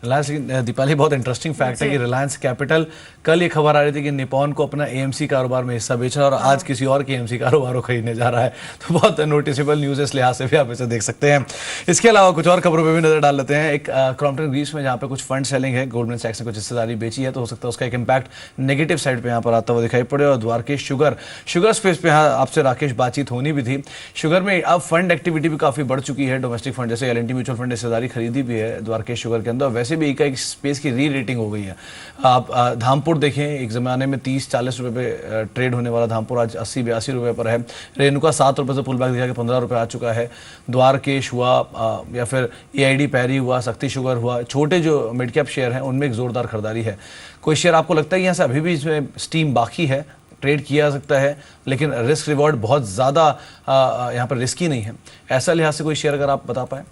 रिलायंस दीपाली बहुत इंटरेस्टिंग फैक्ट है कि रिलायंस कैपिटल, कल ये खबर आ रही थी कि निपॉन को अपना एएमसी कारोबार में हिस्सा बेचा और आज किसी और के एएमसी कारोबार को खरीदने जा रहा है। तो बहुत नोटिसेबल न्यूज है, इस लिहाज से भी आप इसे देख सकते हैं। इसके अलावा कुछ और खबरों पर भी नजर डाल लेते हैं। एक क्रॉम्पटन ग्रीव्स में जहाँ पे कुछ फंड सेलिंग है, गोल्डमैन सैक्स ने कुछ हिस्सेदारी बेची है, तो हो सकता है उसका एक इम्पैक्ट नेगेटिव साइड पे यहाँ पर आता हुआ दिखाई पड़े। और द्वारकेश शुगर स्पेस पे यहाँ आपसे राकेश बातचीत होनी भी थी। शुगर में अब फंड एक्टिविटी भी काफी बढ़ चुकी है। डोमेस्टिक फंड जैसे एलएनटी म्यूचुअल फंड हिस्सेदारी खरीदी भी है द्वारकेश शुगर के अंदर। वैसे भी एक स्पेस की री रेटिंग हो गई है। आप धामपुर देखें, एक जमाने में 30-40 रुपए पे ट्रेड होने वाला धामपुर आज 80-82 रुपए पर है। रेणुका 7 रुपए से पुल बैक दिखा के 15 रुपए आ चुका है। द्वारकेश हुआ या फिर एआईडी पैरी हुआ, शक्ति शुगर हुआ, छोटे जो मिड कैप शेयर हैं उनमें एक जोरदार खरीदारी है। कोई शेयर आपको लगता है यहाँ से अभी भी इसमें स्टीम बाकी है, ट्रेड किया जा सकता है, लेकिन रिस्क रिवॉर्ड बहुत ज़्यादा यहाँ पर रिस्की नहीं है, ऐसा लिहाज से कोई शेयर अगर आप बता पाए?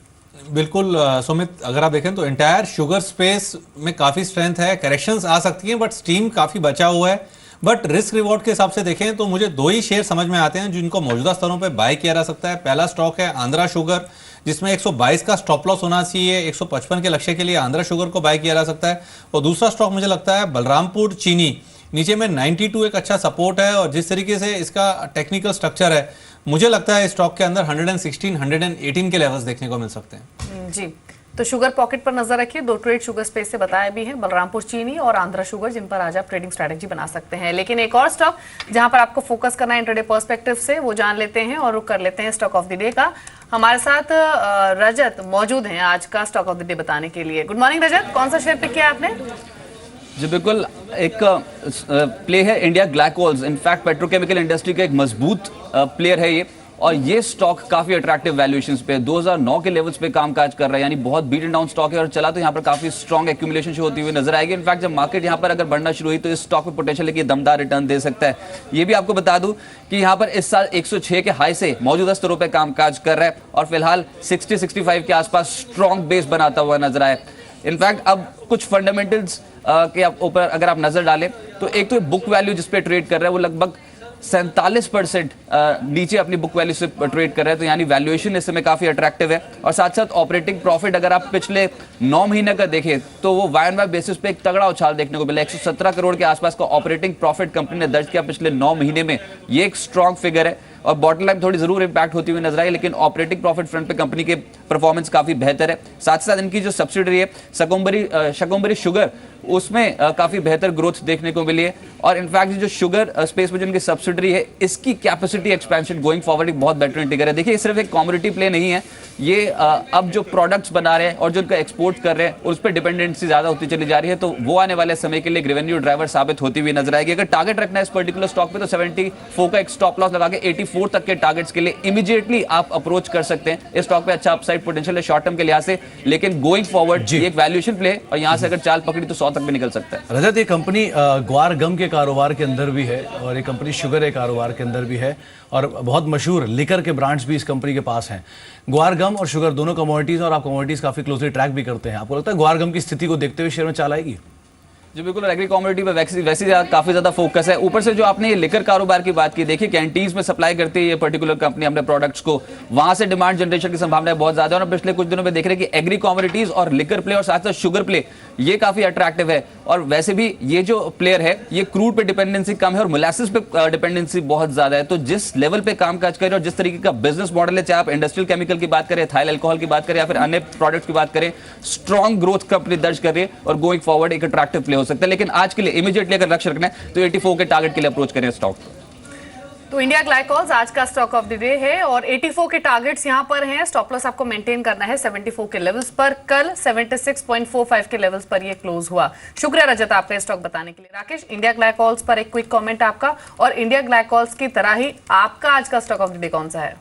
बिल्कुल सुमित, अगर आप देखें तो एंटायर शुगर स्पेस में काफ़ी स्ट्रेंथ है। करेक्शंस आ सकती हैं बट स्टीम काफ़ी बचा हुआ है। बट रिस्क रिवॉर्ड के हिसाब से देखें तो मुझे दो ही शेयर समझ में आते हैं जिनको मौजूदा स्तरों पे बाय किया जा सकता है। पहला स्टॉक है आंध्रा शुगर, जिसमें 122 का स्टॉप लॉस होना चाहिए। 155 के लक्ष्य के लिए आंध्रा शुगर को बाय किया जा सकता है। और दूसरा स्टॉक मुझे लगता है बलरामपुर चीनी, नीचे में 92 एक अच्छा सपोर्ट है। और जिस तरीके से इसका टेक्निकल स्ट्रक्चर है, मुझे लगता है स्टॉक के अंदर 116, 118 के लेवल्स देखने को मिल सकते हैं। जी, तो शुगर पॉकेट पर नजर रखिए। दो ट्रेड शुगर स्पेस से बताए भी हैं, बलरामपुर चीनी और आंध्रा शुगर, जिन पर आज आप ट्रेडिंग स्ट्रैटेजी बना सकते हैं। लेकिन एक और स्टॉक जहां पर आपको फोकस करना है इंट्राडे पर्सपेक्टिव से, वो जान लेते हैं और रुक कर लेते हैं स्टॉक ऑफ द डे का। हमारे साथ रजत मौजूद हैं आज का स्टॉक ऑफ द डे बताने के लिए। गुड मॉर्निंग रजत, कौन सा शेयर पिक किया आपने? जी बिल्कुल, एक प्ले है India glycols. In fact petrochemical industry का एक मजबूत प्लेयर है ये, और ये स्टॉक काफी अट्रैक्टिव वैल्यूएशंस पे 2009 के लेवल्स पे कामकाज कर रहा है, यानी बहुत बीटन डाउन स्टॉक है। और चला तो यहाँ पर काफी स्ट्रॉन्ग एक्यूमुलेशन शो होती हुई नजर आएगी। इनफैक्ट जब मार्केट यहाँ पर अगर बढ़ना शुरू हुई तो इस स्टॉक में पोटेंशियल है कि दमदार रिटर्न दे सकता है। ये भी आपको बता दूं कि यहाँ पर इस साल 106 के हाई से मौजूदा स्तरों पर कामकाज कर रहा है और फिलहाल 60-65 के आसपास स्ट्रॉन्ग बेस बनाता हुआ नजर आया। इनफैक्ट अब कुछ फंडामेंटल्स के ऊपर अगर आप नजर डालें तो एक तो बुक वैल्यू जिस पे ट्रेड कर रहा है वो लगभग 47% नीचे अपनी बुक वैल्यू से ट्रेड कर रहे हैं, तो यानी वैल्यूएशन इस समय काफी अट्रैक्टिव है। और साथ साथ ऑपरेटिंग प्रॉफिट अगर आप पिछले 9 महीने का देखें तो वो वाई एंड वाई बेसिस पे एक तगड़ा उछाल देखने को मिला। 117 करोड़ के आसपास का ऑपरेटिंग प्रॉफिट कंपनी ने दर्ज किया पिछले 9 महीने में, ये एक स्ट्रॉन्ग फिगर है। और बॉटम लाइन थोड़ी जरूर इंपैक्ट होती हुई नजर आई, लेकिन ऑपरेटिंग प्रॉफिट फ्रंट पे कंपनी के परफॉर्मेंस काफी बेहतर है। साथ साथ इनकी जो सब्सिडरी है शकंबरी शुगर, उसमें काफी बेहतर ग्रोथ देखने को मिली है। और इनफैक्ट जो शुगर स्पेस में जो इनकी सब्सिडरी है, इसकी कैपेसिटी एक्सपेंशन गोइंग फॉरवर्ड एक बहुत बेटर इंडिकेटर है। देखिए, सिर्फ एक कमोडिटी प्ले नहीं है ये, अब जो प्रोडक्ट्स बना रहे हैं और जो उनका एक्सपोर्ट कर रहे हैं उस पर डिपेंडेंसी ज्यादा होती चली जा रही है, तो वो आने वाले समय के लिए रेवेन्यू ड्राइवर साबित होती हुई नजर आएगी। अगर टारगेट रखना है इस पर्टिकुलर स्टॉक पे तो 74 का एक स्टॉप लॉस लगा के 84 तक के टारगेट्स के लिए इमीडिएटली आप अप्रोच कर सकते हैं। इस स्टॉक पे अच्छा अपसाइड पोटेंशियल है शॉर्ट टर्म के लिहाज से, लेकिन गोइंग फॉरवर्ड ये एक वैल्यूएशन प्ले है और यहां से अगर चाल पकड़ी तो 100 तक भी निकल सकता है। रजत, ये कंपनी ग्वार गम के कारोबार के अंदर भी है और ये कंपनी शुगर के कारोबार के अंदर भी है और बहुत मशहूर लिकर के ब्रांड्स भी इस कंपनी के पास हैं। ग्वार गम और शुगर दोनों कमोडिटीज, और आप कमोडिटीज काफी क्लोजली ट्रैक भी करते हैं। आपको लगता है ग्वार गम की स्थिति को देखते हुए शेयर में चाल आएगी? जी बिल्कुल, एग्री कमोडिटी पे वैसे काफी ज्यादा फोकस है। ऊपर से जो आपने ये लिकर कारोबार की बात की, देखिए कैंटीन्स में सप्लाई करती है ये पर्टिकुलर कंपनी अपने प्रोडक्ट्स को, वहां से डिमांड जनरेशन की संभावना बहुत ज्यादा है। और पिछले कुछ दिनों में देख रहे हैं कि एग्री कमोडिटीज और लिकर प्ले और साथ साथ शुगर प्ले, ये काफी अट्रैक्टिव है। और वैसे भी ये जो प्लेयर है ये क्रूड पे डिपेंडेंसी कम है और मोलासिस पे डिपेंडेंसी बहुत ज्यादा है। तो जिस लेवल पे कामकाज कर रहे हैं और जिस तरीके का बिजनेस मॉडल है, चाहे आप इंडस्ट्रियल केमिकल की बात करें, थाइल अल्कोहल की बात करें या फिर अन्य प्रोडक्ट्स की बात करें, स्ट्रॉन्ग ग्रोथ कंपनी दर्ज कर रही है और गोइंग फॉरवर्ड एक अट्रैक्टिव प्ले हो सकता है। लेकिन आज के लिए इमीडिएटली अगर लक्ष्य रखना है तो 84 के टारगेट के लिए अप्रोच करें स्टॉक। तो इंडिया ग्लाइकोल्स आज का स्टॉक ऑफ द डे है और 84 के टारगेट्स यहां पर हैं। स्टॉप लॉस आपको मेंटेन करना है 74 के लेवल्स पर। कल 76.45 के लेवल्स पर ये क्लोज हुआ। शुक्रिया रजत आपका स्टॉक बताने के लिए। राकेश, इंडिया ग्लाइकोल्स पर एक क्विक कमेंट आपका, और इंडिया ग्लाइकोल्स की तरह ही आपका आज का स्टॉक ऑफ द डे कौन सा है?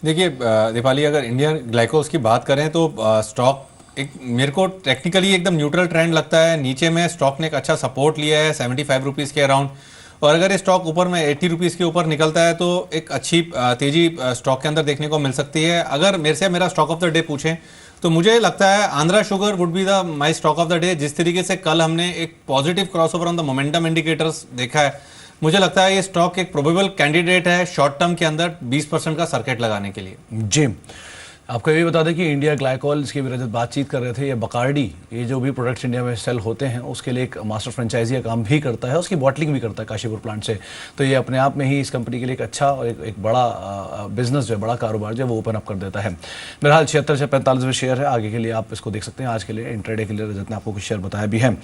देखिए दीपाली, अगर इंडियन ग्लाइकोल्स की बात करें तो स्टॉक एक मेरे को टेक्निकली एकदम न्यूट्रल ट्रेंड लगता है। नीचे में स्टॉक ने एक अच्छा सपोर्ट लिया है 75 रुपीज़ के अराउंड, और अगर ये स्टॉक ऊपर में 80 रुपीज़ के ऊपर निकलता है तो एक अच्छी तेजी स्टॉक के अंदर देखने को मिल सकती है। अगर मेरे से मेरा स्टॉक ऑफ द डे पूछें तो मुझे लगता है Andhra sugar would be the my stock of the day. जिस तरीके से कल हमने एक positive crossover on the momentum indicators देखा है, मुझे लगता है ये स्टॉक एक प्रोबेबल कैंडिडेट है शॉर्ट टर्म के अंदर 20% का सर्किट लगाने के लिए। जी, आपको ये भी बता दें कि इंडिया ग्लाइकोल्स की भी रजत बातचीत कर रहे थे। ये बकार्डी, ये जो भी प्रोडक्ट्स इंडिया में सेल होते हैं उसके लिए एक मास्टर फ्रेंचाइजी का काम भी करता है, उसकी बॉटलिंग भी करता है काशीपुर प्लांट से। तो ये अपने आप में ही इस कंपनी के लिए एक अच्छा और एक बड़ा बिजनेस जो है, बड़ा कारोबार जो है वो ओपन अप कर देता है। बहरहाल 76 से 45 शेयर है। आगे के लिए आप इसको देख सकते हैं। आज के लिए इंट्राडे के लिए रजत ने आपको कुछ शेयर बताया भी है।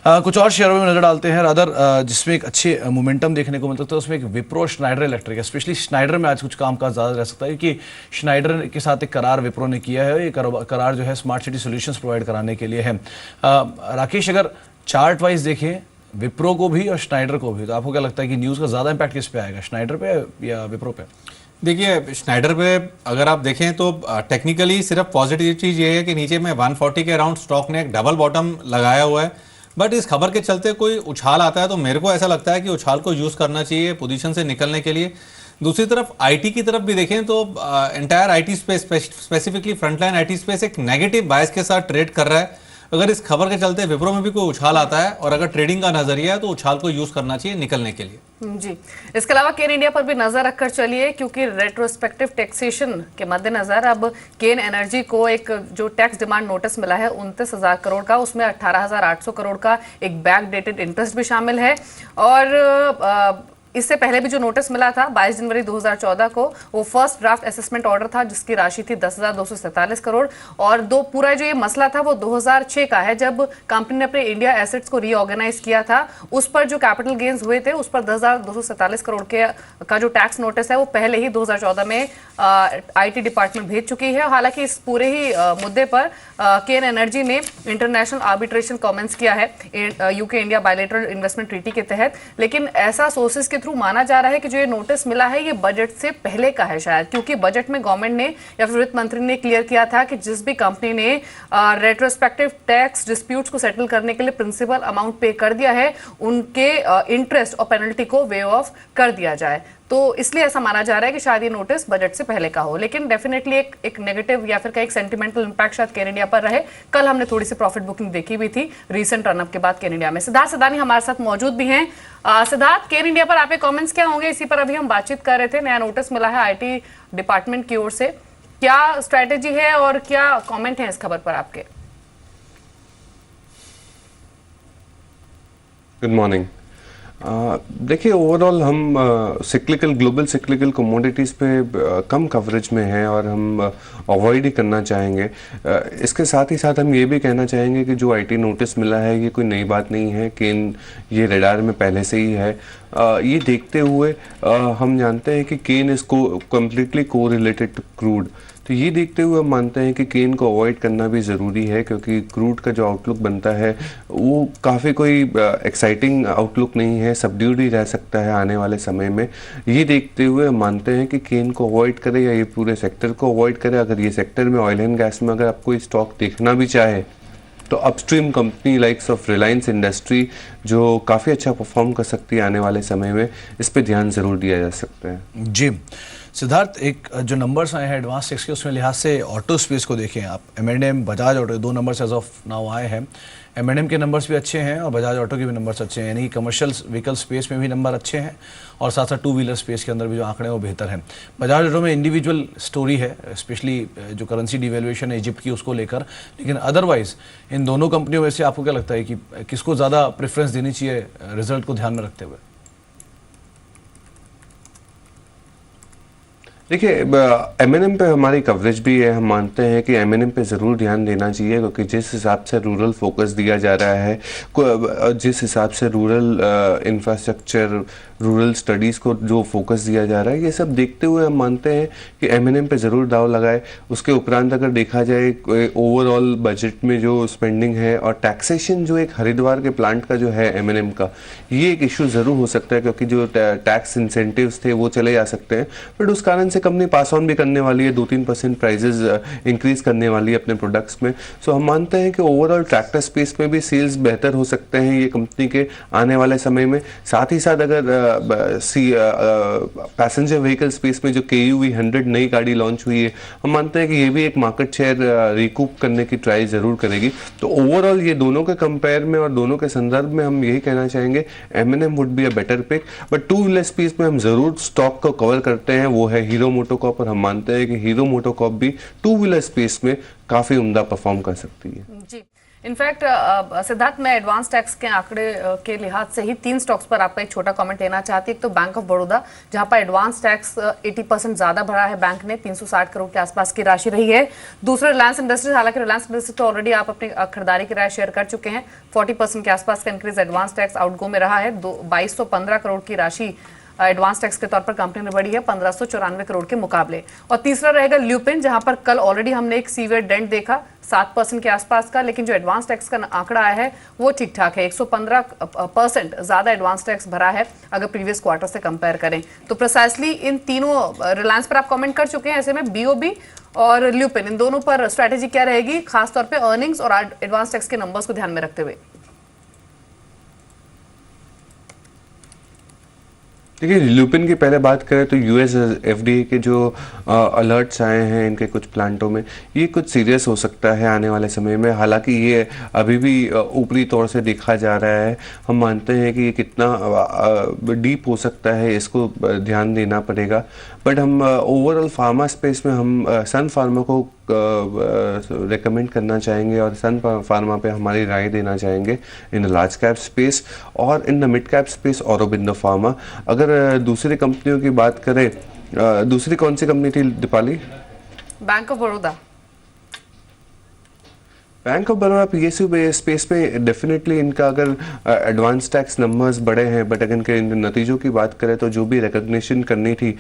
कुछ और शेयरों में नजर डालते हैं अदर जिसमें एक अच्छे मोमेंटम देखने को मिल सकता है। उसमें एक विप्रो स्नाइडर इलेक्ट्रिक है। स्पेशली स्नाइडर में आज कुछ काम का ज़्यादा रह सकता है क्योंकि स्नाइडर के साथ एक करार विप्रो ने किया है। ये करार जो है स्मार्ट सिटी सॉल्यूशंस प्रोवाइड कराने के लिए है। राकेश, अगर चार्ट वाइज देखें विप्रो को भी और स्नाइडर को भी, तो आपको क्या लगता है कि न्यूज़ का ज़्यादा इंपैक्ट किस पे आएगा, स्नाइडर पे या विप्रो पे? देखिए स्नाइडर पे अगर आप देखें तो टेक्निकली सिर्फ पॉजिटिव चीज़ ये है कि नीचे में 140 के अराउंड स्टॉक ने एक डबल बॉटम लगाया हुआ है। बट इस खबर के चलते कोई उछाल आता है तो मेरे को ऐसा लगता है कि उछाल को यूज़ करना चाहिए पोजीशन से निकलने के लिए। दूसरी तरफ आईटी की तरफ भी देखें तो entire IT space, specifically frontline IT space एक नेगेटिव बायस के साथ ट्रेड कर रहा है। अगर इस खबर के चलते विप्रो में भी कोई उछाल आता है और अगर ट्रेडिंग का नजरिया है तो उछाल को यूज करना चाहिए निकलने के लिए। जी, इसके अलावा केन इंडिया पर भी नजर रखकर चलिए क्योंकि रेट्रोस्पेक्टिव टैक्सेशन के मद्देनजर अब केन एनर्जी को एक जो टैक्स डिमांड नोटिस मिला है 29,000 करोड़ का, उसमें 18,800 करोड़ का एक बैक डेटेड इंटरेस्ट भी शामिल है। और इससे पहले भी जो नोटिस मिला था 22 जनवरी 2014 को, वो फर्स्ट ड्राफ्ट असेसमेंट ऑर्डर था जिसकी राशि थी 10,247 करोड़। और पूरा जो ये मसला था वो 2006 का है जब कंपनी ने अपने इंडिया एसेट्स को रीऑर्गेनाइज किया था। उस पर जो कैपिटल गेन्स हुए थे उस पर 10,247 करोड़ का जो टैक्स नोटिस है वो पहले ही 2014 में आईटी डिपार्टमेंट भेज चुकी है। हालांकि इस पूरे ही मुद्दे पर केन एनर्जी ने इंटरनेशनल आर्बिट्रेशन कमेंट्स किया है UK India bilateral investment treaty के तहत। लेकिन ऐसा सोर्सेज के थ्रू माना जा रहा है कि जो ये नोटिस मिला है ये बजट से पहले का है शायद, क्योंकि बजट में गवर्नमेंट ने या फिर वित्त मंत्री ने क्लियर किया था कि जिस भी कंपनी ने रेट्रोस्पेक्टिव टैक्स डिस्प्यूट्स को सेटल करने के लिए प्रिंसिपल अमाउंट पे कर दिया है उनके इंटरेस्ट और पेनल्टी को वेव ऑफ कर दिया जाए। तो इसलिए ऐसा माना जा रहा है कि शायद ये नोटिस बजट से पहले का हो। लेकिन डेफिनेटली एक नेगेटिव या फिर का एक सेंटिमेंटल इंपैक्ट शायद केन इंडिया पर रहे। कल हमने थोड़ी सी प्रॉफिट बुकिंग देखी भी थी रीसेंट रनअप के बाद केन इंडिया में। सिद्धार्थ सदानी हमारे साथ मौजूद भी हैं। सिद्धार्थ, केन इंडिया पर आपके कमेंट्स क्या होंगे? इसी पर अभी हम बातचीत कर रहे थे। नया नोटिस मिला है आईटी डिपार्टमेंट की ओर से, क्या स्ट्रैटेजी है और क्या कॉमेंट है इस खबर पर आपके? Good morning. देखिए ओवरऑल हम ग्लोबल सिक्लिकल कमोडिटीज़ पे कम कवरेज में हैं और हम अवॉइड ही करना चाहेंगे। इसके साथ ही साथ हम ये भी कहना चाहेंगे कि जो आईटी नोटिस मिला है ये कोई नई बात नहीं है कि ये रडार में पहले से ही है। ये देखते हुए हम जानते हैं कि केन इसको कम्प्लीटली को रिलेटेड टू क्रूड, तो ये देखते हुए हम मानते हैं कि केन को अवॉइड करना भी ज़रूरी है क्योंकि क्रूड का जो आउटलुक बनता है वो काफ़ी कोई एक्साइटिंग आउटलुक नहीं है, सबड्यूड ही रह सकता है आने वाले समय में। ये देखते हुए हम मानते हैं कि केन को अवॉइड करे या ये पूरे सेक्टर को अवॉइड करे। अगर ये सेक्टर में ऑयल एंड गैस में अगर आप कोई स्टॉक देखना भी चाहे तो upstream company likes of Reliance industry जो काफ़ी अच्छा परफॉर्म कर सकती है आने वाले समय में, इस पर ध्यान ज़रूर दिया जा सकता है। जी सिद्धार्थ, एक जो नंबर्स आए हैं एडवांस टेक्स के उसमें लिहाज से ऑटो स्पेस को देखें आप, M&M, Bajaj auto, 2 numbers as of now आए हैं। M&M के नंबर्स भी अच्छे हैं और बजाज ऑटो के भी नंबर्स अच्छे हैं, यानी कि कमर्शियल व्हीकल स्पेस में भी नंबर अच्छे हैं और साथ साथ टू व्हीलर स्पेस के अंदर भी जो आंकड़े हैं वो बेहतर हैं। बजाज ऑटो में इंडिविजुअल स्टोरी है, स्पेशली जो करेंसी डिवेल्यूएशन है इजिप्ट की उसको लेकर, लेकिन अदरवाइज इन दोनों कंपनियों में से आपको क्या लगता है कि किसको ज़्यादा प्रेफरेंस देनी चाहिए रिजल्ट को ध्यान में रखते हुए? देखिए, M&M पे हमारी कवरेज भी है। हम मानते हैं कि M&M पे ज़रूर ध्यान देना चाहिए, क्योंकि जिस हिसाब से रूरल फोकस दिया जा रहा है, जिस हिसाब से रूरल इंफ्रास्ट्रक्चर, रूरल स्टडीज़ को जो फोकस दिया जा रहा है, ये सब देखते हुए हम मानते हैं कि M&M पे ज़रूर दाव लगाए। उसके उपरांत अगर देखा जाए ओवरऑल बजट में जो स्पेंडिंग है और टैक्सेशन जो एक हरिद्वार के प्लांट का जो है M&M का, ये एक इशू ज़रूर हो सकता है, क्योंकि जो टैक्स इंसेंटिव्स थे वो चले जा सकते हैं, बट उस कारण से कंपनी पास ऑन भी करने वाली है, 2-3% प्राइजेस इंक्रीज करने वाली है अपने प्रोडक्ट्स में। सो हम मानते हैं कि ओवरऑल ट्रैक्टर स्पेस में भी सेल्स बेहतर हो सकते हैं ये कंपनी के आने वाले समय में। साथ ही साथ अगर पैसेंजर व्हीकल स्पेस में जो KUV 100 नई गाड़ी लॉन्च हुई है, हम मानते हैं कि ये भी एक मार्केट शेयर रिकूप करने की ट्राई ज़रूर करेगी। तो ओवरऑल ये दोनों के कंपेयर में और दोनों के संदर्भ में हम यही कहना चाहेंगे M&M would be a better pick. But two wheeler space में हम ज़रूर स्टॉक को कवर करते हैं, वो है हीरो मोटोकॉर्प, और हम मानते हैं कि हीरो मोटोकॉर्प भी टू व्हीलर स्पेस में काफ़ी उम्दा परफॉर्म कर सकती है। जी, इनफैक्ट सिद्धार्थ, मैं एडवांस टैक्स के आंकड़े के लिहाज से ही 3 स्टॉक्स पर आपका एक छोटा कमेंट लेना चाहती हूँ। एक तो बैंक ऑफ बड़ौदा, जहां पर एडवांस टैक्स 80% ज्यादा भरा है बैंक ने, 360 करोड़ के आसपास की राशि रही है। दूसरा रिलायंस इंडस्ट्रीज, हालांकि रिलायंस इंडस्ट्रीज तो ऑलरेडी आप अपनी खरीदारी की राय शेयर कर चुके हैं। 40% के आसपास का इंक्रीज एडवांस टैक्स आउटगो में रहा है। 2215 करोड़ की राशि एडवांस टैक्स के तौर पर कंपनी ने बढ़ी है 1594 करोड़ के मुकाबले। और तीसरा रहेगा ल्यूपिन, जहां पर कल ऑलरेडी हमने एक सीवियर डेंट देखा 7% के आसपास का, लेकिन जो एडवांस टैक्स का आंकड़ा आया है वो ठीक ठाक है, 115% ज्यादा एडवांस टैक्स भरा है अगर प्रीवियस क्वार्टर से कंपेयर करें। तो प्रिसाइसली इन तीनों, रिलायंस पर आप कमेंट कर चुके हैं, ऐसे में BOB और ल्यूपिन, इन दोनों पर स्ट्रैटेजी क्या रहेगी, खासतौर पर अर्निंग्स और एडवांस टैक्स के नंबर्स को ध्यान में रखते हुए? देखिए, ल्यूपिन की पहले बात करें तो US FDA के जो अलर्ट्स आए हैं इनके कुछ प्लांटों में, ये कुछ सीरियस हो सकता है आने वाले समय में। हालांकि ये अभी भी ऊपरी तौर से देखा जा रहा है, हम मानते हैं कि ये कितना डीप हो सकता है इसको ध्यान देना पड़ेगा। बट हम ओवरऑल फार्मा स्पेस में हम सन फार्मा को रेकमेंड करना चाहेंगे और सन फार्मा पे हमारी राय देना चाहेंगे इन लार्ज कैप स्पेस, और in the mid cap space Aurobindo pharma. अगर दूसरी कंपनियों की बात करें, दूसरी कौन सी कंपनी थी Deepali? Bank of Baroda. Bank of Baroda PSU space में डेफिनेटली इनका अगर एडवांस टैक्स नंबर्स बड़े हैं, बट अगर इनके नतीजों की बात करें तो जो भी रिकग्निशन करनी थी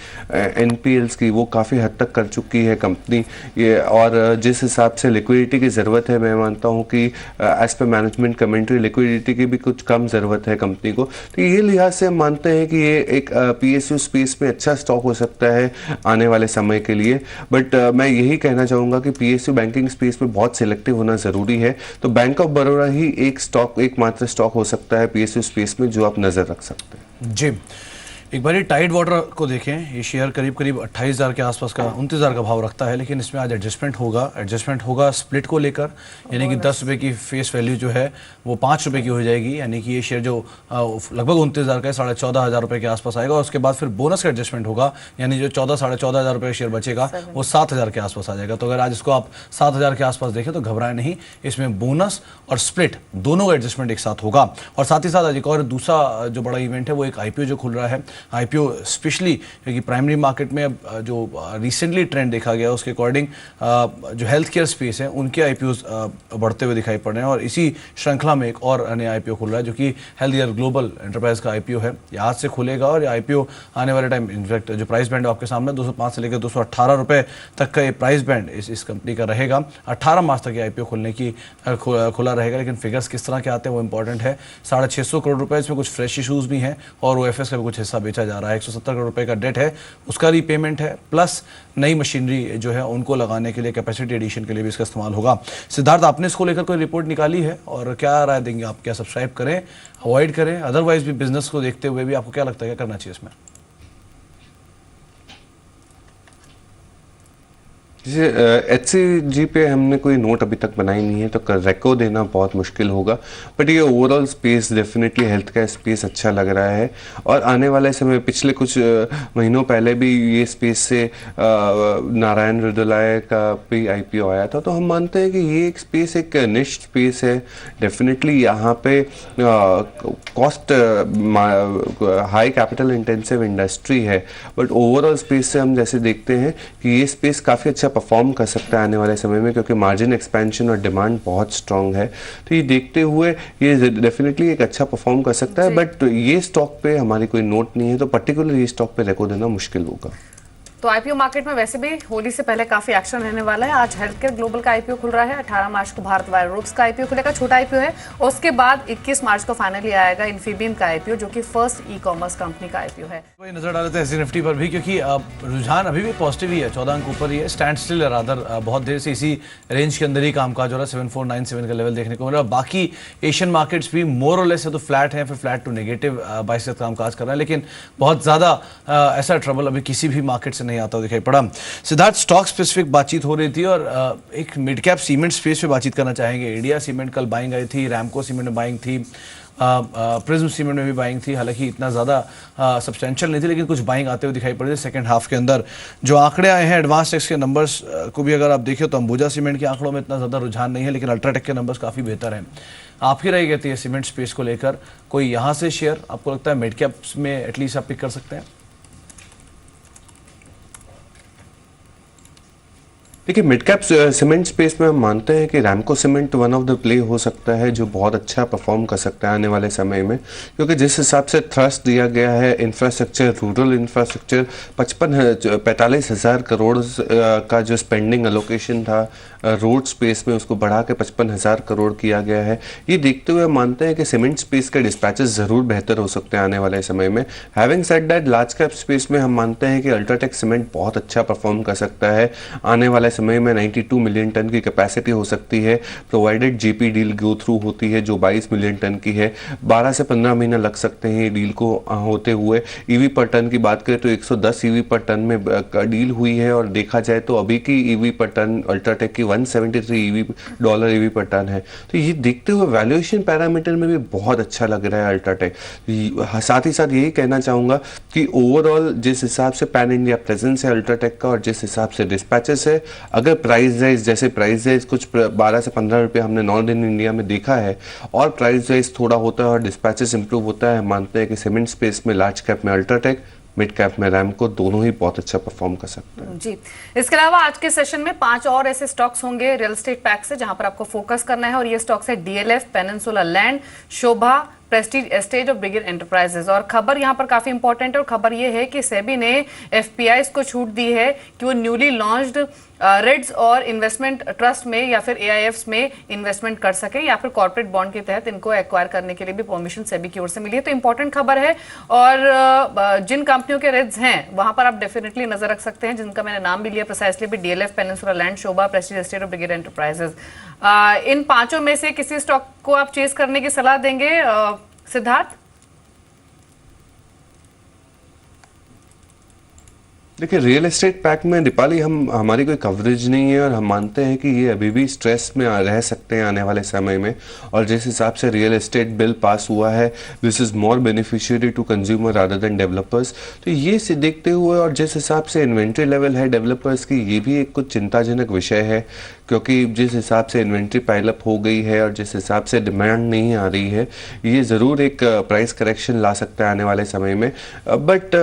NPLs की, वो काफ़ी हद तक कर चुकी है कंपनी ये। और जिस हिसाब से लिक्विडिटी की ज़रूरत है, मैं मानता हूँ कि as per management commentary liquidity की भी कुछ कम ज़रूरत है कंपनी को। तो ये लिहाज से हम मानते हैं कि ये एक PSU स्पेस में अच्छा स्टॉक हो सकता है आने वाले समय के लिए। बट मैं यही कहना चाहूँगा कि PSU बैंकिंग स्पेस में बहुत सिलेक्टिव होना ज़रूरी है। तो बैंक ऑफ बड़ौदा ही एकमात्र स्टॉक हो सकता है PSU स्पेस में जो आप नजर रख सकते हैं। जी, एक बार टाइड वाटर को देखें, ये शेयर करीब 28,000 के आसपास का, 29,000 का भाव रखता है, लेकिन इसमें आज एडजस्टमेंट होगा स्प्लिट को लेकर, यानी कि 10 रुपये की फेस वैल्यू जो है वो 5 रुपये की हो जाएगी, यानी कि ये शेयर जो लगभग 29,000 का है 14,500 रुपये के आसपास आएगा। और उसके बाद फिर बोनस का एडजस्टमेंट होगा, यानी जो 14,500 रुपये का शेयर बचेगा वो 7,000 के आसपास आ जाएगा। तो अगर आज इसको आप 7,000 के आसपास देखें तो घबराएं नहीं, इसमें बोनस और स्प्लिट दोनों का एडजस्टमेंट एक साथ होगा। और साथ ही साथ आज एक और दूसरा जो बड़ा इवेंट है वो एक IPO जो खुल रहा है, IPO स्पेशली क्योंकि प्राइमरी मार्केट में जो रिसेंटली ट्रेंड देखा गया उसके अकॉर्डिंग जो हेल्थ केयर स्पेस है उनके IPOs बढ़ते हुए दिखाई पड़ रहे हैं। और इसी श्रृंखला में एक और नया IPO खुल रहा है जो कि हेल्थ केयर ग्लोबल एंटरप्राइज का IPO है। ये आज से खुलेगा और ये IPO आने वाले टाइम, इनफैक्ट जो प्राइस बैंड आपके सामने 205 से लेकर 218 रुपये तक का ये प्राइस बैंड इस कंपनी का रहेगा। 18 मार्च तक ये IPO खुलने की खुला रहेगा, लेकिन फिगर्स किस तरह के आते हैं वो इंपॉर्टेंट है। 650 करोड़ रुपए, इसमें कुछ फ्रेश इशूज़ भी हैं और OFS का भी कुछ हिस्सा बेचा जा रहा है। 170 करोड़ रुपए का डेट है, उसका रीपेमेंट है, प्लस नई मशीनरी जो है उनको लगाने के लिए, कैपेसिटी एडिशन के लिए भी इसका इस्तेमाल होगा। सिद्धार्थ, आपने इसको लेकर कोई रिपोर्ट निकाली है और क्या राय देंगे आप? क्या सब्सक्राइब करें, अवॉइड करें? अदरवाइज भी बिजनेस को देखते हुए भी आपको क्या लगता है क्या करना चाहिए इसमें? जैसे HCG पे हमने कोई नोट अभी तक बनाई नहीं है, तो रेको देना बहुत मुश्किल होगा। बट ये ओवरऑल स्पेस डेफिनेटली हेल्थ का स्पेस अच्छा लग रहा है, और आने वाले समय पिछले कुछ महीनों पहले भी ये स्पेस से नारायण हृदयालय का भी IPO आया था। तो हम मानते हैं कि ये एक स्पेस एक निश स्पेस है। डेफिनेटली यहाँ पे cost high capital intensive industry है, बट ओवरऑल स्पेस से हम जैसे देखते हैं कि ये स्पेस काफ़ी अच्छा परफॉर्म कर सकता है आने वाले समय में, क्योंकि मार्जिन एक्सपेंशन और डिमांड बहुत स्ट्रांग है। तो ये देखते हुए ये डेफिनेटली एक अच्छा परफॉर्म कर सकता है। बट ये स्टॉक पे हमारी कोई नोट नहीं है, तो पर्टिकुलर ये स्टॉक पे रेको देना मुश्किल होगा। तो आईपीओ मार्केट में वैसे भी होली से पहले काफी एक्शन रहने वाला है। आज हेल्थ केयर ग्लोबल का आईपीओ खुल रहा है, 18 मार्च को भारत वायररोग्स का आईपीओ खुलेगा, छोटा आईपीओ है। और उसके बाद 21 मार्च को फाइनली आएगा इन्फीबीम का आईपीओ, जो कि फर्स्ट ई-कॉमर्स कंपनी का आईपीओ है। वही नजर डाल लेते हैं ऐसी निफ्टी पर भी, क्योंकि रुझान अभी भी पॉजिटिव ही है, 14 अंक ऊपर ही है। स्टैंड स्टिल रादर बहुत देर से इसी रेंज के अंदर ही कामकाज हो रहा है, 7497 का लेवल देखने को मिला। बाकी एशियन मार्केट्स भी मोर और लेस है तो फ्लैट है, फिर फ्लैट टू नेगेटिव 22 कामकाज कर रहा है, लेकिन बहुत ज्यादा ऐसा ट्रबल अभी किसी भी मार्केट से नहीं आता दिखाई पड़ा। सिद्धार्थ, स्टॉक स्पेसिफिक बातचीत हो रही थी और एक मिड कैप सीमेंट स्पेस पे बातचीत करना चाहेंगे। इंडिया सीमेंट कल बाइंग आई थी, रैमको सीमेंट में बाइंग थी, प्रिज्म सीमेंट में भी बाइंग थी, हालांकि इतना ज़्यादा सब्सटेंशियल नहीं थी, लेकिन कुछ बाइंग आते हुए दिखाई पड़ रही है सेकंड हाफ के अंदर। जो आंकड़े आए हैं एडवांस टेक्स के नंबर्स को भी अगर आप देखिए तो अंबुजा सीमेंट के आंकड़ों में इतना ज़्यादा रुझान नहीं है, लेकिन अल्ट्राटेक के नंबर्स काफ़ी बेहतर हैं। आप ही रही कहती है सीमेंट स्पेस को लेकर, कोई यहाँ से शेयर आपको लगता है मिड कैप्स में एटलीस्ट आप पिक कर सकते हैं? देखिए, मिड कैप सीमेंट स्पेस में हम मानते हैं कि Ramco cement one of the play हो सकता है जो बहुत अच्छा परफॉर्म कर सकता है आने वाले समय में, क्योंकि जिस हिसाब से थ्रस्ट दिया गया है इंफ्रास्ट्रक्चर, रूरल इंफ्रास्ट्रक्चर, 45,000 करोड़ का जो स्पेंडिंग एलोकेशन था रोड स्पेस में, उसको बढ़ा के 55,000 करोड़ किया गया है। ये देखते हुए मानते हैं कि सीमेंट स्पेस के डिस्पैचेस ज़रूर बेहतर हो सकते हैं आने वाले समय में। Having said that, large cap space में हम मानते हैं कि अल्ट्राटेक सीमेंट बहुत अच्छा परफॉर्म कर सकता है आने वाले समय में। 92 मिलियन टन की कैपेसिटी हो सकती है, provided JP deal go through होती है जो 22 मिलियन टन की है। 12 से 15 महीना लग सकते हैं ये डील को होते हुए। ईवी पर टन की बात करें तो 110 ईवी पर टन में डील हुई है, और देखा जाए तो अभी की ईवी पर टन अल्ट्राटेक की $173 ईवी पर टन है। तो ये देखते हुए वैल्यूएशन पैरामीटर में भी बहुत अच्छा लग रहा है अल्ट्राटेक। साथ ही साथ यही कहना चाहूँगा कि ओवरऑल जिस हिसाब से पैन इंडिया प्रेजेंस है अल्ट्राटेक का, और जिस हिसाब से डिस्पैचेस है, अगर प्राइस राइज जैसे प्राइस राइज कुछ 12 से 15 रुपये हमने नॉर्थ इंडिया में देखा है, और प्राइस राइज थोड़ा होता है और डिस्पैचेस इंप्रूव होता है, मानते हैं कि सीमेंट स्पेस में लार्ज कैप में अल्ट्राटेक, मिड कैप में रैमको दोनों ही बहुत अच्छा परफॉर्म कर सकते हैं। जी, इसके अलावा आज के सेशन में 5 और ऐसे स्टॉक्स होंगे रियल एस्टेट पैक से जहां पर आपको फोकस करना है, और ये स्टॉक्स है DLF, पेनिनसुला लैंड, शोभा, प्रेस्टीज एस्टेट और ब्रिगेड एंटरप्राइजेज। और खबर यहाँ पर काफी इंपॉर्टेंट है, और खबर ये है कि सेबी ने FPIs को छूट दी है कि वो न्यूली लॉन्च्ड रिट्स और इन्वेस्टमेंट ट्रस्ट में या फिर AIFs में इन्वेस्टमेंट कर सके, या फिर कॉर्पोरेट बॉन्ड के तहत इनको एक्वायर करने के लिए भी परमिशन सेबी की ओर से मिली है। तो इंपॉर्टेंट खबर है, और जिन कंपनियों के रिट्स हैं वहां पर आप डेफिनेटली नजर रख सकते हैं, जिनका मैंने नाम भी लिया प्रिसाइसली भी, DLF, पेनिनसुला लैंड, शोभा, प्रेस्टीज एस्टेट और ब्रिगेड एंटरप्राइजेज। इन पांचों में से किसी स्टॉक को आप चेस करने की सलाह देंगे सिद्धार्थ? देखिए, रियल एस्टेट पैक में दीपाली हमारी कोई कवरेज नहीं है, और हम मानते हैं कि ये अभी भी स्ट्रेस में रह सकते हैं आने वाले समय में। और जिस हिसाब से रियल एस्टेट बिल पास हुआ है, this is more beneficiary to consumer rather than developers. तो ये से देखते हुए, और जिस हिसाब से इन्वेंट्री लेवल है डेवलपर्स की, ये भी एक कुछ चिंताजनक विषय है, क्योंकि जिस हिसाब से इन्वेंट्री पाइलअप हो गई है और जिस हिसाब से डिमांड नहीं आ रही है, ये ज़रूर एक प्राइस करेक्शन ला सकता है आने वाले समय में। बट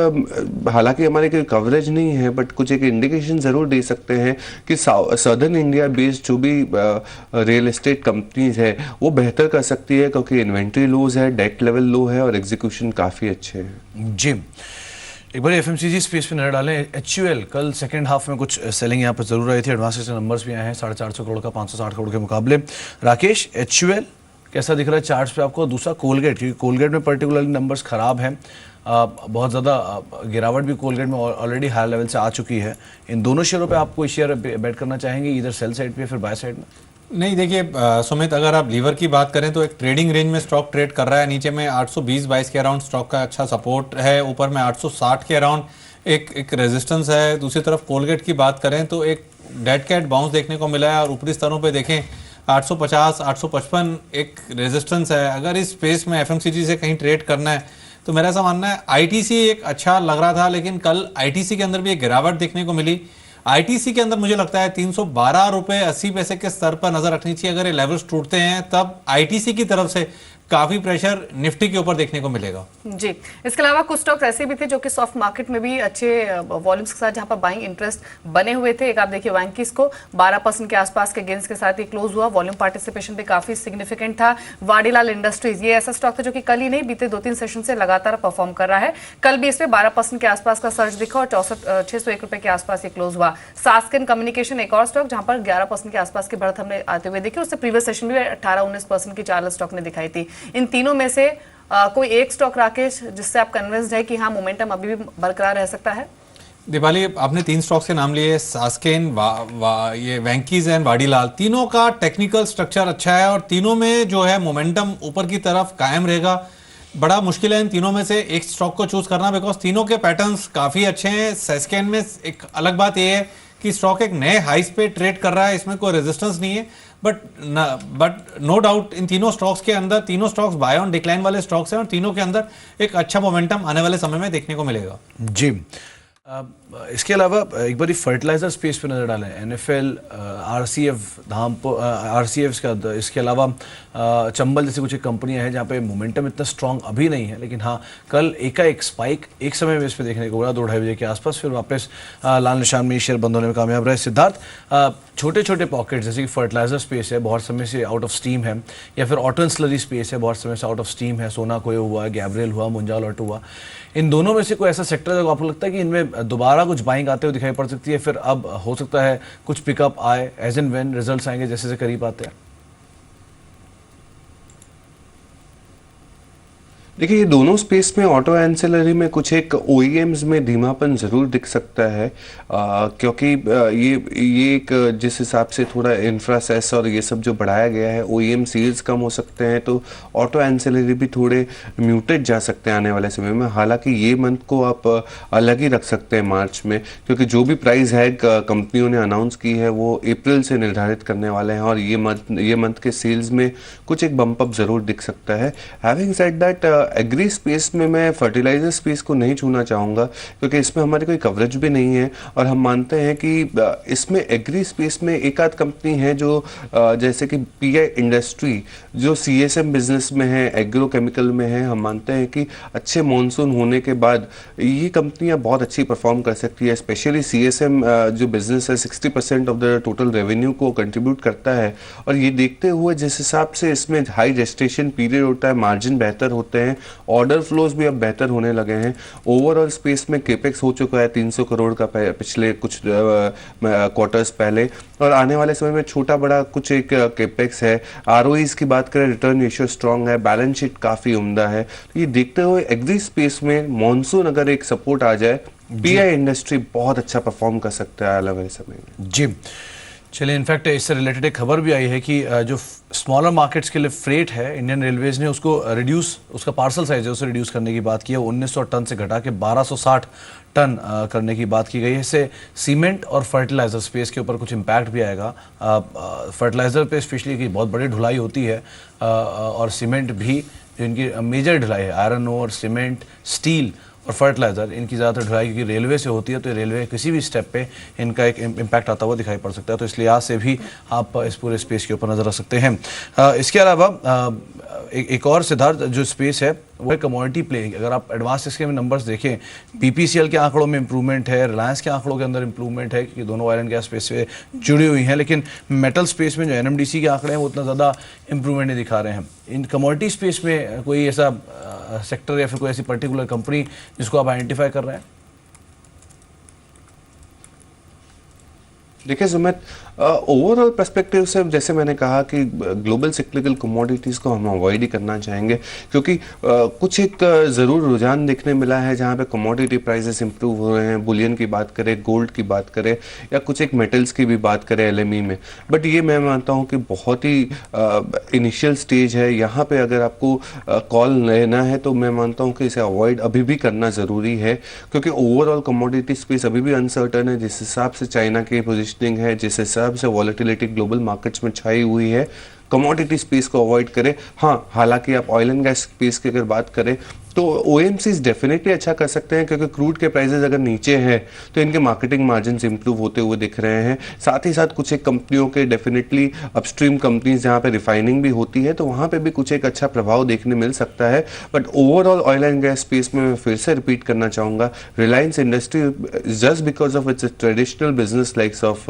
हालांकि हमारी कोई कवरेज नहीं है, बट कुछ एक इंडिकेशन ज़रूर दे सकते हैं कि सदर्न इंडिया बेस्ड जो भी रियल एस्टेट कंपनीज है वो बेहतर कर सकती है, क्योंकि इन्वेंट्री लोज है, डेट लेवल लो है, और एग्जीक्यूशन काफ़ी अच्छे हैं। जी, एक बार FMCG स्पेस पे नजर डालें। HUL कल सेकंड हाफ में कुछ सेलिंग यहाँ पर जरूर आई थी, एडवांस नंबर्स भी आए हैं 450 करोड़ का 560 करोड़ के मुकाबले। राकेश, HUL कैसा दिख रहा है चार्ट्स पे आपको? दूसरा कोलगेट, क्योंकि कोलगेट में पर्टिकुलरली नंबर्स खराब हैं, बहुत ज़्यादा गिरावट भी कोलगेट में ऑलरेडी हाई लेवल से आ चुकी है। इन दोनों शेयरों पे आप कोई शेयर बेट करना चाहेंगे, इधर सेल साइड पे या फिर बाय साइड में? नहीं, देखिए सुमित, अगर आप लीवर की बात करें तो एक ट्रेडिंग रेंज में स्टॉक ट्रेड कर रहा है। नीचे में 820-22 के अराउंड स्टॉक का अच्छा सपोर्ट है, ऊपर में 860 के अराउंड एक रेजिस्टेंस है। दूसरी तरफ कोलगेट की बात करें तो एक डेड कैट बाउंस देखने को मिला है और ऊपरी स्तरों पे देखें 850 855 एक रेजिस्टेंस है। अगर इस स्पेस में एफएमसीजी से कहीं ट्रेड करना है तो मेरा ऐसा मानना है आईटीसी एक अच्छा लग रहा था, लेकिन कल आईटीसी के अंदर भी एक गिरावट देखने को मिली। आईटीसी के अंदर मुझे लगता है 312 रुपए 80 पैसे के स्तर पर नजर रखनी चाहिए। अगर ये लेवल्स टूटते हैं तब आईटीसी की तरफ से काफी प्रेशर निफ्टी के ऊपर देखने को मिलेगा। जी, इसके अलावा कुछ स्टॉक्स ऐसे भी थे जो कि सॉफ्ट मार्केट में भी अच्छे वॉल्यूम्स के साथ जहां पर बाइंग इंटरेस्ट बने हुए थे। एक आप देखिए वैंकीस को 12% के आसपास के गेंस के साथ ही क्लोज हुआ। वॉल्यूम पार्टिसिपेशन भी काफी सिग्निफिकेंट था। वाडीलाल इंडस्ट्रीज ये ऐसा स्टॉक था जो कि कल ही नहीं बीते 2-3 सेशन से लगातार परफॉर्म कर रहा है। कल भी इसमें 12% के आसपास का सर्च दिखा और 601 रुपए के आसपास ये क्लोज हुआ। सास्किन कम्युनिकेशन एक और स्टॉक जहां पर 11% के आसपास की बढ़त हमने आते हुए देखी। उससे प्रीवियस सेशन में 18-19% की चार्लस स्टॉक ने दिखाई थी। इन तीनों में से कोई एक स्टॉक राकेश जिससे आप कन्विंस्ड है कि हाँ मोमेंटम अभी भी बरकरार रह सकता है? दीपाली, आपने 3 स्टॉक्स के नाम लिए, सास्केन, ये वैंकीज एंड वाडीलाल। तीनों का टेक्निकल स्ट्रक्चर अच्छा है और तीनों में जो है मोमेंटम ऊपर की तरफ कायम रहेगा। बड़ा मुश्किल है इन तीनों में से एक स्टॉक को चूज करना, बिकॉज तीनों के पैटर्न्स काफी अच्छे हैं। सास्केन में एक अलग बात यह है कि स्टॉक एक नए हाइस पे ट्रेड कर रहा है, इसमें कोई रेजिस्टेंस नहीं है। बट नो डाउट इन तीनों स्टॉक्स के अंदर, तीनों स्टॉक्स बाय ऑन डिक्लाइन वाले स्टॉक्स हैं और तीनों के अंदर एक अच्छा मोमेंटम आने वाले समय में देखने को मिलेगा। जी, इसके अलावा एक बार फर्टिलाइजर स्पेस पे नजर डालें। एनएफएल, आरसीएफ, आरसीएफ का, इसके अलावा चंबल जैसी कुछ कंपनियां हैं जहां पे मोमेंटम इतना स्ट्रांग अभी नहीं है, लेकिन हाँ कल एकाएक स्पाइक एक समय में इस पे देखने को मिला 2-2.5 बजे के आसपास, फिर वापस लाल निशान में शेयर बंद होने में कामयाब रहे। सिद्धार्थ, छोटे छोटे पॉकेट जैसे कि फर्टिलाइजर स्पेस है बहुत समय से आउट ऑफ स्टीम है, या फिर ऑटो एंसिलरी स्पेस है बहुत समय से आउट ऑफ स्टीम है, सोना कोयो हुआ, गैब्रियल हुआ, मुंजाल ऑटो हुआ, इन दोनों में से कोई ऐसा सेक्टर है आपको लगता है कि इनमें दोबारा कुछ बाइंग आते हुए दिखाई पड़ सकती है, फिर अब हो सकता है कुछ पिकअप आए एज एंड व्हेन रिजल्ट्स आएंगे जैसे से करीब आते हैं? देखिए, ये दोनों स्पेस में ऑटो एंसिलरी में कुछ एक ओईएम्स में धीमापन ज़रूर दिख सकता है, क्योंकि ये एक जिस हिसाब से थोड़ा इंफ्रासेस और ये सब जो बढ़ाया गया है, ओईएम सेल्स कम हो सकते हैं, तो ऑटो एंसिलरी भी थोड़े म्यूटेड जा सकते हैं आने वाले समय में। हालांकि ये मंथ को आप अलग ही रख सकते हैं मार्च में, क्योंकि जो भी प्राइस है कंपनियों ने अनाउंस की है वो अप्रैल से निर्धारित करने वाले हैं और ये मंथ के सेल्स में कुछ एक बम्प अप ज़रूर दिख सकता है। Having said that, agri space में मैं फर्टिलाइजर स्पेस को नहीं छूना चाहूँगा, क्योंकि इसमें हमारी कोई कवरेज भी नहीं है और हम मानते हैं कि इसमें एग्री स्पेस में एक आध कंपनी है जो जैसे कि पीआई इंडस्ट्री जो सीएसएम बिजनेस में है, एग्रो केमिकल में है, हम मानते हैं कि अच्छे मॉनसून होने के बाद ये कंपनियां बहुत अच्छी परफॉर्म कर सकती है। स्पेशली सीएसएम जो बिजनेस है 60% ऑफ द टोटल रेवेन्यू को कंट्रीब्यूट करता है और ये देखते हुए जिस हिसाब से इसमें हाई जेस्टेशन पीरियड होता है, मार्जिन बेहतर होते हैं, ऑर्डर फ्लोज भी अब बेहतर होने लगे हैं। ओवरऑल स्पेस में केपेक्स हो चुका है 300 करोड़ का पिछले कुछ क्वार्टर्स पहले, और आने वाले समय में छोटा बड़ा कुछ एक केपेक्स है। आरओईज की बात करें, रिटर्न रेशियो स्ट्रांग है, बैलेंस शीट काफी उम्दा है। तो ये देखते हुए एग्री स्पेस में मॉनसून अगर एक सपोर्ट आ जाए, पीआई इंडस्ट्री बहुत अच्छा परफॉर्म कर सकता है आने वाले समय में। जी चलिए, इनफैक्ट इससे रिलेटेड एक खबर भी आई है कि जो स्मॉलर मार्केट्स के लिए फ्रेट है, इंडियन रेलवेज ने उसको रिड्यूस, उसका पार्सल साइज है उसे रिड्यूस करने की बात की है। 1900 टन से घटा के 1260 टन करने की बात की गई है। इससे सीमेंट और फर्टिलाइजर स्पेस के ऊपर कुछ इम्पैक्ट भी आएगा। फर्टिलाइजर पे स्पेशली की बहुत बड़ी ढुलाई होती है और सीमेंट भी जो इनकी मेजर ढुलाई है, आयरन ओर, सीमेंट, स्टील और फर्टिलाइजर, इनकी ज़्यादातर ढुलाई क्योंकि रेलवे से होती है, तो रेलवे किसी भी स्टेप पे इनका एक इम्पैक्ट आता हुआ दिखाई पड़ सकता है। तो इस लिहाज से भी आप इस पूरे स्पेस के ऊपर नज़र रख सकते हैं। इसके अलावा एक और सिद्धार्थ जो स्पेस है वो है कमोडिटी प्ले। अगर आप एडवांस इसके में नंबर्स देखें, पीपीसीएल के आंकड़ों में इंप्रूवमेंट है, रिलायंस के आंकड़ों के अंदर इंप्रूवमेंट है क्योंकि दोनों ऑयल एंड गैस स्पेस से जुड़ी हुई हैं, लेकिन मेटल स्पेस में जो एनएमडीसी के आंकड़े हैं वो उतना ज़्यादा इंप्रूवमेंट नहीं दिखा रहे हैं। इन कमोडिटी स्पेस में कोई ऐसा सेक्टर या फिर कोई ऐसी पर्टिकुलर कंपनी जिसको आप आइडेंटिफाई कर रहे हैं? देखिए सुमित, ओवरऑल पर्सपेक्टिव से जैसे मैंने कहा कि ग्लोबल सिक्लिकल कमोडिटीज़ को हम अवॉइड ही करना चाहेंगे, क्योंकि कुछ एक ज़रूर रुझान देखने मिला है जहाँ पे कमोडिटी प्राइसेस इंप्रूव हो रहे हैं। बुलियन की बात करें, गोल्ड की बात करें या कुछ एक मेटल्स की भी बात करें एलएमई में, बट ये मैं मानता हूँ कि बहुत ही इनिशियल स्टेज है। यहाँ पे अगर आपको कॉल लेना है तो मैं मानता हूँ कि इसे अवॉइड अभी भी करना ज़रूरी है, क्योंकि ओवरऑल कमोडिटी स्पेस अभी भी अनसर्टन है। जिस हिसाब से चाइना की पोजिशन पोजीशनिंग है, जिस हिसाब से वॉलेटिलिटी ग्लोबल मार्केट्स में छाई हुई है, कमोडिटी स्पेस को अवॉइड करें। हाँ, हालांकि आप ऑयल एंड गैस स्पेस की अगर बात करें तो OMCs डेफिनेटली अच्छा कर सकते हैं, क्योंकि क्रूड के प्राइसेस अगर नीचे हैं तो इनके मार्केटिंग मार्जिन इंप्रूव होते हुए दिख रहे हैं। साथ ही साथ कुछ एक कंपनियों के डेफिनेटली अपस्ट्रीम कंपनीज जहाँ पे रिफाइनिंग भी होती है तो वहाँ पे भी कुछ एक अच्छा प्रभाव देखने मिल सकता है। But overall oil and gas space में मैं फिर से रिपीट करना चाहूँगा, Reliance industry just because of its traditional business likes of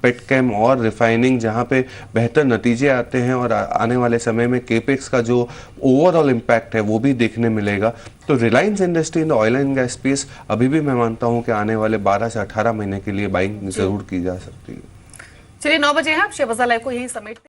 petchem और रिफाइनिंग, जहाँ पे बेहतर नतीजे आते हैं और आने वाले समय में केपेक्स का जो ओवरऑल इम्पैक्ट है वो भी देखने मिलेगा। तो Reliance industry in the oil and gas space अभी भी मैं मानता हूं कि आने वाले 12 से 18 महीने के लिए बाइंग जरूर की जा सकती है। चलिए 9 बजे हैं, आप शेयर बाजार लाइव को यहीं समेटते हैं।